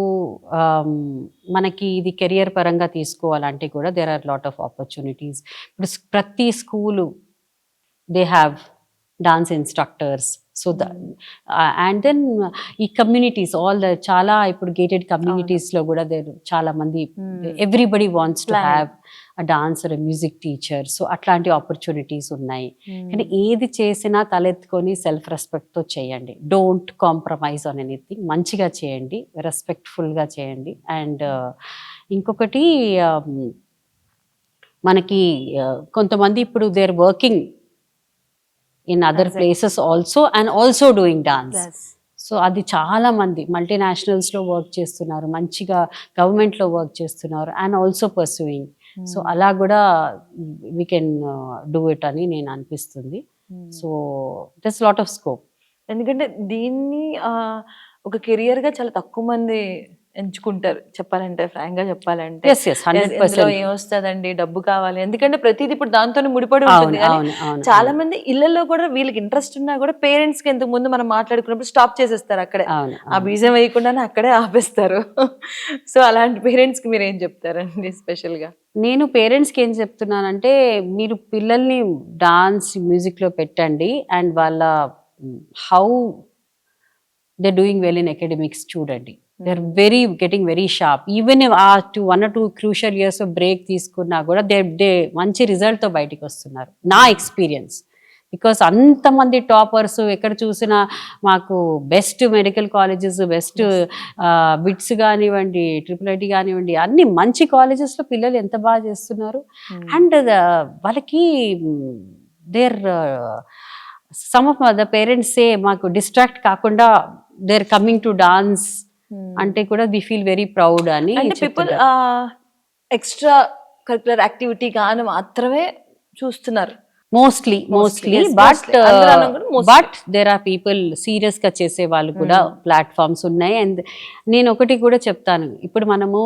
S2: మనకి ఇది కెరియర్ పరంగా తీసుకోవాలంటే కూడా there are lot of opportunities. ఇప్పుడు ప్రతి school they have dance instructors, so and then ఈ కమ్యూనిటీస్ చాలా ఇప్పుడు గేటెడ్ కమ్యూనిటీస్ లో కూడా చాలా మంది everybody wants to have dancer music teacher. సో అట్లాంటి ఆపర్చునిటీస్ ఉన్నాయి. కానీ ఏది చేసినా తలెత్తుకొని సెల్ఫ్ రెస్పెక్ట్తో చేయండి. Don't compromise on anything. మంచిగా చేయండి, రెస్పెక్ట్ఫుల్గా చేయండి. అండ్ ఇంకొకటి మనకి కొంతమంది ఇప్పుడు they are working in other places also and also doing dance. So అది చాలా మంది మల్టీనేషనల్స్లో వర్క్ చేస్తున్నారు, మంచిగా గవర్నమెంట్లో వర్క్ చేస్తున్నారు అండ్ ఆల్సో పర్సూయింగ్. సో అలా కూడా వీ కెన్ డూ ఇట్ అని నేను అనిపిస్తుంది. So it is lot of scope.
S1: ఎందుకంటే దీన్ని ఒక కెరియర్ గా చాలా తక్కువ మంది ఎంచుకుంటారు చెప్పాలంటే, ఫ్రాంక్ గా చెప్పాలంటే. ఇందులో ఏమొస్తుందండి, డబ్బు కావాలి, ఎందుకంటే ప్రతిదీ ఇప్పుడు దాంతోనే ముడిపడి ఉంటుంది. చాలా మంది ఇళ్లలో కూడా వీళ్ళకి ఇంట్రెస్ట్ ఉన్నా కూడా పేరెంట్స్ కి ఇంతకు ముందు మనం మాట్లాడుకున్నప్పుడు స్టాప్ చేసేస్తారు అక్కడే, ఆ బీజం వేయకుండానే అక్కడే ఆపేస్తారు. సో అలాంటి పేరెంట్స్ కి మీరు ఏం చెప్తారండి స్పెషల్ గా?
S2: నేను పేరెంట్స్కి ఏం చెప్తున్నానంటే, మీరు పిల్లల్ని డాన్స్ మ్యూజిక్లో పెట్టండి అండ్ వాళ్ళ how they doing well in academics చూడండి. They are getting very sharp. Even ఆ 1 or 2 క్రూషియల్ ఇయర్స్ బ్రేక్ తీసుకున్నా కూడా దే మంచి రిజల్ట్తో బయటికి వస్తున్నారు, నా ఎక్స్పీరియన్స్. బికాస్ అంతమంది టాపర్స్ ఎక్కడ చూసినా మాకు best medical colleges, best bits కానివ్వండి, IIIT కానివ్వండి, అన్ని మంచి కాలేజెస్లో పిల్లలు ఎంత బాగా చేస్తున్నారు. అండ్ వాళ్ళకి there some of the parents say మాకు డిస్ట్రాక్ట్ కాకుండా they are coming to dance అంటే కూడా వి ఫీల్ వెరీ ప్రౌడ్ అని.
S1: పీపుల్ ఎక్స్ట్రా కరిక్యులర్ యాక్టివిటీ గాను మాత్రమే చూస్తున్నారు
S2: mostly. But there are people serious గా చేసే వాళ్ళు కూడా ప్లాట్ఫామ్స్ ఉన్నాయి. అండ్ నేను ఒకటి కూడా చెప్తాను, ఇప్పుడు మనము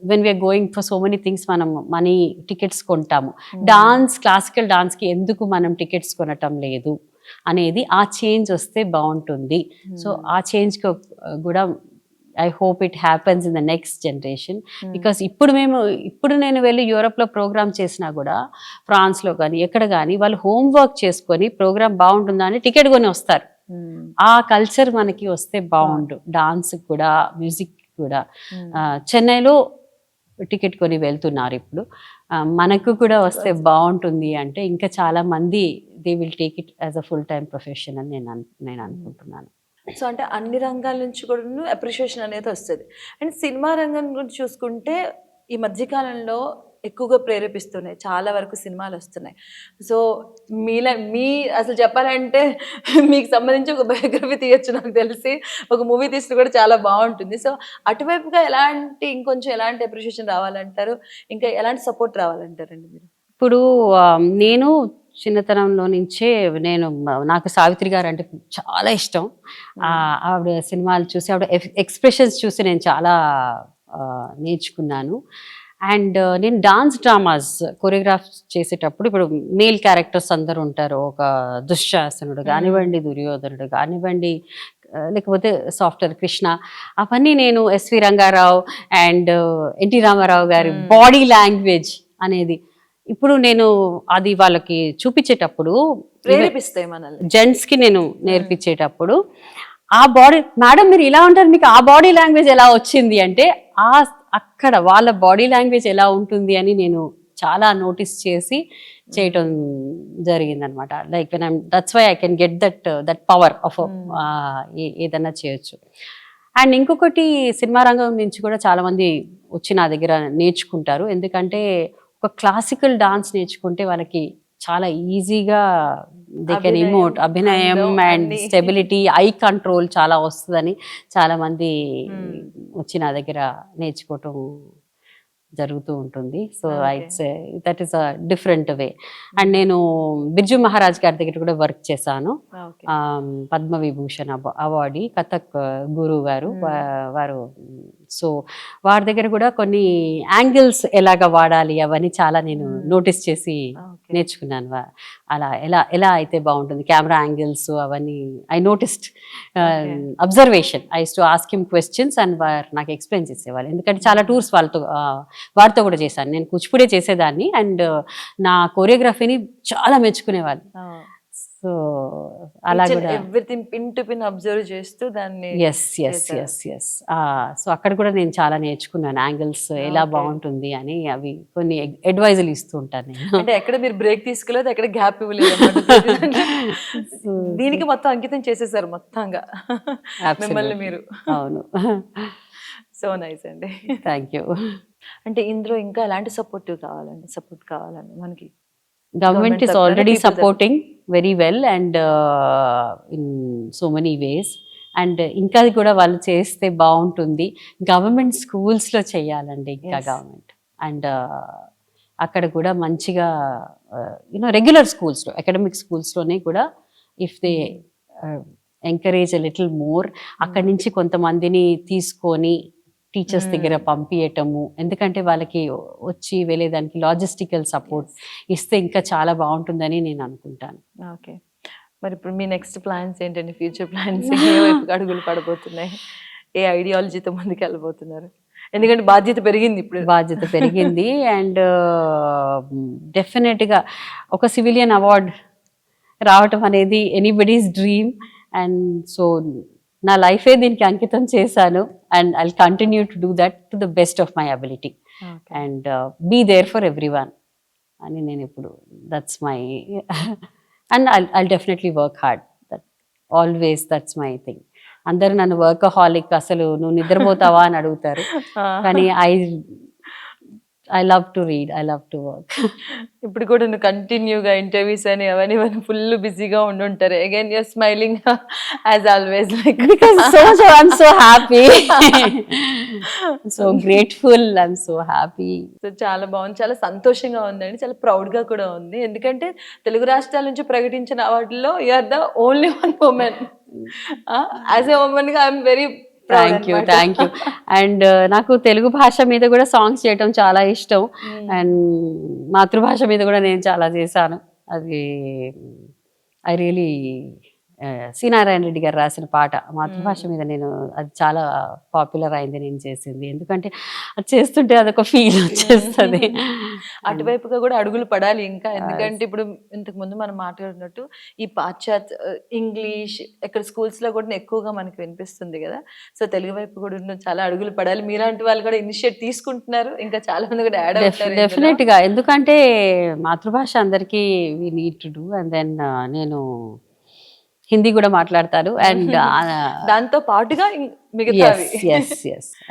S2: when we're going for so many things మనం మనీ టికెట్స్ కొంటాము. డాన్స్, క్లాసికల్ డాన్స్కి ఎందుకు మనం టికెట్స్ కొనటం లేదు అనేది ఆ చేంజ్ వస్తే బాగుంటుంది. సో ఆ చేంజ్ కూడా I hope it happens in the next generation. Because ఇప్పుడు నేను వెళ్ళి యూరోప్లో ప్రోగ్రామ్ చేసినా కూడా, ఫ్రాన్స్లో కానీ ఎక్కడ కానీ వాళ్ళు హోంవర్క్ చేసుకొని ప్రోగ్రామ్ బాగుంటుందా అని టికెట్ కొని వస్తారు. ఆ కల్చర్ మనకి వస్తే బాగుండు, డాన్స్ కూడా మ్యూజిక్ కూడా. చెన్నైలో టికెట్ కొని వెళ్తున్నారు ఇప్పుడు, మనకు కూడా వస్తే బాగుంటుంది. అంటే ఇంకా చాలా మంది they will take it as a full time profession అని నేను అనుకుంటున్నాను.
S1: సో అంటే అన్ని రంగాల నుంచి కూడా అప్రిషియేషన్ అనేది వస్తుంది. అండ్ సినిమా రంగం గురించి చూసుకుంటే ఈ మధ్యకాలంలో ఎక్కువగా ప్రేరేపిస్తున్నాయి, చాలా వరకు సినిమాలు వస్తున్నాయి. సో మీ అసలు చెప్పాలంటే మీకు సంబంధించి ఒక బయోగ్రఫీ తీయచ్చు, నాకు తెలిసి ఒక మూవీ తీస్తే కూడా చాలా బాగుంటుంది. సో అటువైపుగా ఇంకొంచెం ఎలాంటి అప్రిషియేషన్ రావాలంటారు, ఇంకా ఎలాంటి సపోర్ట్ రావాలంటారండి మీరు?
S2: ఇప్పుడు నేను చిన్నతనంలో నుంచే నాకు సావిత్రి గారు అంటే చాలా ఇష్టం. ఆవిడ సినిమాలు చూసి, ఆవిడ ఎక్స్ప్రెషన్స్ చూసి నేను చాలా నేర్చుకున్నాను. అండ్ నేను డాన్స్ డ్రామాస్ కొరియోగ్రాఫ్ చేసేటప్పుడు, ఇప్పుడు మేల్ క్యారెక్టర్స్ అందరు ఉంటారు, ఒక దుశ్శాసనుడు కానివ్వండి, దుర్యోధనుడు కానివ్వండి, లేకపోతే సాఫ్ట్వేర్ కృష్ణ, అవన్నీ నేను ఎస్వి రంగారావు అండ్ ఎన్టీ రామారావు గారి బాడీ లాంగ్వేజ్ అనేది ఇప్పుడు నేను అది వాళ్ళకి చూపించేటప్పుడు,
S1: ప్రేరేపిస్తాయి మనల్ని,
S2: జెంట్స్కి నేను నేర్పించేటప్పుడు, ఆ బాడీ, మేడం మీరు ఇలా ఉంటారు, మీకు ఆ బాడీ లాంగ్వేజ్ ఎలా వచ్చింది అంటే, అక్కడ వాళ్ళ బాడీ లాంగ్వేజ్ ఎలా ఉంటుంది అని నేను చాలా నోటీస్ చేసి చేయటం జరిగిందనమాట. Like when I'm that's why I can get that power of ఏదన్నా చేయొచ్చు. అండ్ ఇంకొకటి, సినిమా రంగం నుంచి కూడా చాలా మంది వచ్చి నా దగ్గర నేర్చుకుంటారు. ఎందుకంటే ఒక క్లాసికల్ డాన్స్ నేర్చుకుంటే వాళ్ళకి చాలా ఈజీగా దే కెన్ ఇమోట్, అభినయం అండ్ స్టెబిలిటీ, ఐ కంట్రోల్ చాలా వస్తుందని చాలా మంది వచ్చి నా దగ్గర నేర్చుకోవటం జరుగుతూ ఉంటుంది. So that is a different way. And నేను బిర్జు మహారాజ్ గారి దగ్గర కూడా వర్క్ చేశాను, పద్మవిభూషణ్ అవార్డీ, కథక్ గురువు గారు వారు. సో వారి దగ్గర కూడా కొన్ని యాంగిల్స్ ఎలాగ వాడాలి అవన్నీ చాలా నేను నోటీస్ చేసి నేర్చుకున్నాను. అలా ఎలా అయితే బాగుంటుంది, కెమెరా యాంగిల్స్ అవన్నీ I noticed, observation. I use to ask him questions and నాకు ఎక్స్ప్లెయిన్ చేసేవాళ్ళు. ఎందుకంటే చాలా టూర్స్ వారితో కూడా చేశాను. నేను కూచిపూడి చేసేదాన్ని అండ్ నా కొరియోగ్రఫీని చాలా మెచ్చుకునేవాళ్ళు. సో అలా కూడా
S1: everything pin to pin observe చేస్తూ దాన్ని
S2: ఎస్ ఎస్
S1: చేశారు.
S2: ఎస్ ఎస్ సో అక్కడ కూడా నేను చాలా నేర్చుకున్నాను యాంగిల్స్ ఎలా
S1: Okay.
S2: బాగుంటుంది అని, అవి కొన్ని అడ్వైజులు ఇస్తూ ఉంటాను నేను.
S1: అంటే ఎక్కడ మీరు బ్రేక్ తీసుకోలేదు, ఎక్కడ గ్యాప్ ఇవ్వలేదు అన్నమాట.
S2: So,
S1: దీనికి మొత్తం అంకితం చేసేసారు మొత్తంగా మిమ్మల్ని
S2: absolutely.
S1: మీరు.
S2: అవును.
S1: సో నైస్ అండి.
S2: Thank you.
S1: అంటే ఇందులో ఇంకా ఎలాంటి సపోర్ట్ కావాలండి మనకి?
S2: Government is
S1: తరపున,
S2: already
S1: people తరపున.
S2: supporting very well and in so many ways. And ఇంకా కూడా వాళ్ళు చేస్తే బాగుంటుంది. గవర్నమెంట్ స్కూల్స్లో చేయాలండి ఇంకా
S1: Yes.
S2: గవర్నమెంట్. అండ్ అక్కడ కూడా మంచిగా రెగ్యులర్ స్కూల్స్లో, అకాడమిక్ స్కూల్స్లోనే కూడా if they encourage a little more, అక్కడి నుంచి కొంతమందిని తీసుకొని టీచర్స్ దగ్గర పంపించటము, ఎందుకంటే వాళ్ళకి వచ్చి వెళ్ళేదానికి లాజిస్టికల్ సపోర్ట్ ఇస్తే ఇంకా చాలా బాగుంటుందని నేను అనుకుంటాను.
S1: ఓకే. మరి ఇప్పుడు మీ నెక్స్ట్ ప్లాన్స్ ఏంటండి? ఫ్యూచర్ ప్లాన్స్ ఏ వైపుకి అడుగులు పడబోతున్నాయి? ఏ ఐడియాలజీతో ముందుకు వెళ్ళబోతున్నారు? ఎందుకంటే బాధ్యత పెరిగింది ఇప్పుడు.
S2: బాధ్యత పెరిగింది అండ్ డెఫినెట్గా ఒక సివిలియన్ అవార్డ్ రావటం అనేది ఎనీబడీస్ డ్రీమ్. అండ్ సో నా లైఫే దీనికి అంకితం చేశాను and I continue to do that to the best of my ability and be there for every one అని నేను ఇప్పుడు, that's my and I definitely work hard, that always that's my thing. అందరూ నన్ను వర్కహాలిక్, అసలు నువ్వు నిద్రపోతావా అని అడుగుతారు, కానీ I love to read, I love to work.
S1: ఇప్పుడు కూడా నువ్వు కంటిన్యూగా ఇంటర్వ్యూస్ అని అవన్నీ ఫుల్ బిజీగా ఉండుంటారు. Again you're smiling as always, like
S2: Because I'm so happy. So grateful, I'm so happy.
S1: సో చాలా బాగుంది, చాలా సంతోషంగా ఉందండి, చాలా ప్రౌడ్ గా కూడా ఉంది. ఎందుకంటే తెలుగు రాష్ట్రాల నుంచి ప్రకటించిన వాటిల్లో you are the only one woman. As a woman గా I'm very
S2: thank you. And నాకు తెలుగు భాష మీద కూడా సాంగ్స్ చేయటం చాలా ఇష్టం. అండ్ మాతృభాష మీద కూడా నేను చాలా చేశాను. అది ఐ రియలీ సి నారాయణ రెడ్డి గారు రాసిన పాట మాతృభాష మీద, నేను అది చాలా పాపులర్ అయింది నేను చేసింది, ఎందుకంటే అది చేస్తుంటే అదొక ఫీల్ వచ్చేస్తుంది.
S1: అటువైపుగా కూడా అడుగులు పడాలి ఇంకా. ఎందుకంటే ఇప్పుడు ఇంతకు ముందు మనం మాట్లాడినట్టు ఈ పాశ్చాత్య ఇంగ్లీష్ ఇక్కడ స్కూల్స్ లో కూడా ఎక్కువగా మనకి వినిపిస్తుంది కదా. సో తెలుగు వైపు కూడా చాలా అడుగులు పడాలి. మీలాంటి వాళ్ళు కూడా ఇనిషియేట్ తీసుకుంటున్నారు, ఇంకా చాలా మంది కూడా యాడ్ అవుతారు.
S2: డెఫినెట్ గా, ఎందుకంటే మాతృభాష అందరికీ we need to do. And then నేను హిందీ కూడా మాట్లాడతారు అండ్
S1: దాంతో పాటుగా మిగతావి.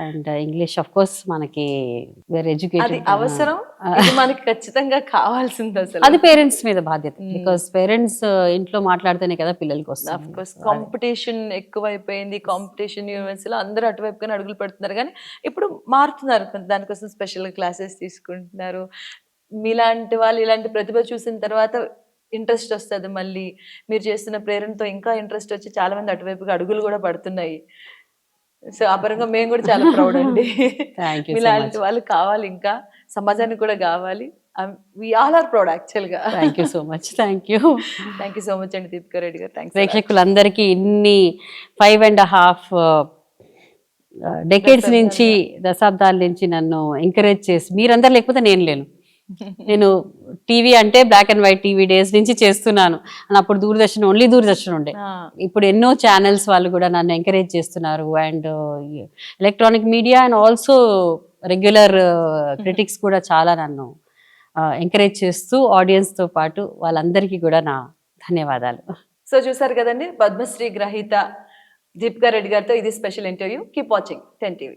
S2: అండ్ ఇంగ్లీష్ ఆఫ్ కోర్స్ మనకి వేరే
S1: అది
S2: ఎడ్యుకేషన్
S1: అవసరం, ఇది మనకి ఖచ్చితంగా కావాల్సింది అసలు.
S2: అది పేరెంట్స్ మీద బాధ్యత, బికాస్ పేరెంట్స్ ఇంట్లో మాట్లాడితేనే కదా పిల్లలకి
S1: ఆఫ్
S2: వస్తుంది.
S1: కోర్స్ కాంపిటీషన్ ఎక్కువైపోయింది. కాంపిటీషన్ యూనివర్సిటీలో అందరూ అటువైపుగానే అడుగులు పెడుతున్నారు, కానీ ఇప్పుడు మారుతున్నారు. దానికోసం స్పెషల్ క్లాసెస్ తీసుకుంటున్నారు. మీలాంటి వాళ్ళు ఇలాంటి ప్రతిభ చూసిన తర్వాత ఇంట్రెస్ట్ వస్తుంది, మళ్ళీ మీరు చేస్తున్న ప్రేరణతో ఇంకా ఇంట్రెస్ట్ వచ్చి చాలా మంది అటువైపుగా అడుగులు కూడా పడుతున్నాయి. సో ఆ పరంగా మేము కూడా చాలా ప్రౌడ్ అండి.
S2: Thank you so
S1: మీలాంటి
S2: much.
S1: వాళ్ళు కావాలి, ఇంకా సమాజానికి కూడా కావాలి. వి ఆల్ ఆర్ ప్రౌడ్ యాక్చువల్గా.
S2: Thank you so much. Thank you
S1: so much అండి దీపికా రెడ్డి గారు. థ్యాంక్స్.
S2: ప్రేక్షకులందరికీ ఇన్ని 5.5 డెకేడ్స్ నుంచి, దశాబ్దాల నుంచి నన్ను ఎంకరేజ్ చేసి, మీరందరూ లేకపోతే నేను లేను. నేను టీవీ అంటే black and white TV days నుంచి చేస్తున్నాను. అప్పుడు దూరదర్శన్, ఓన్లీ దూరదర్శన్ ఉండే. ఇప్పుడు ఎన్నో ఛానల్స్ వాళ్ళు కూడా నన్ను ఎంకరేజ్ చేస్తున్నారు. And electronic media and also regular critics కూడా చాలా నన్ను ఎంకరేజ్ చేస్తూ, ఆడియన్స్తో పాటు వాళ్ళందరికీ కూడా నా ధన్యవాదాలు.
S1: సో చూసారు కదండి, పద్మశ్రీ గ్రహీత దీపికా రెడ్డి గారితో ఇది special interview. Keep watching 10 TV.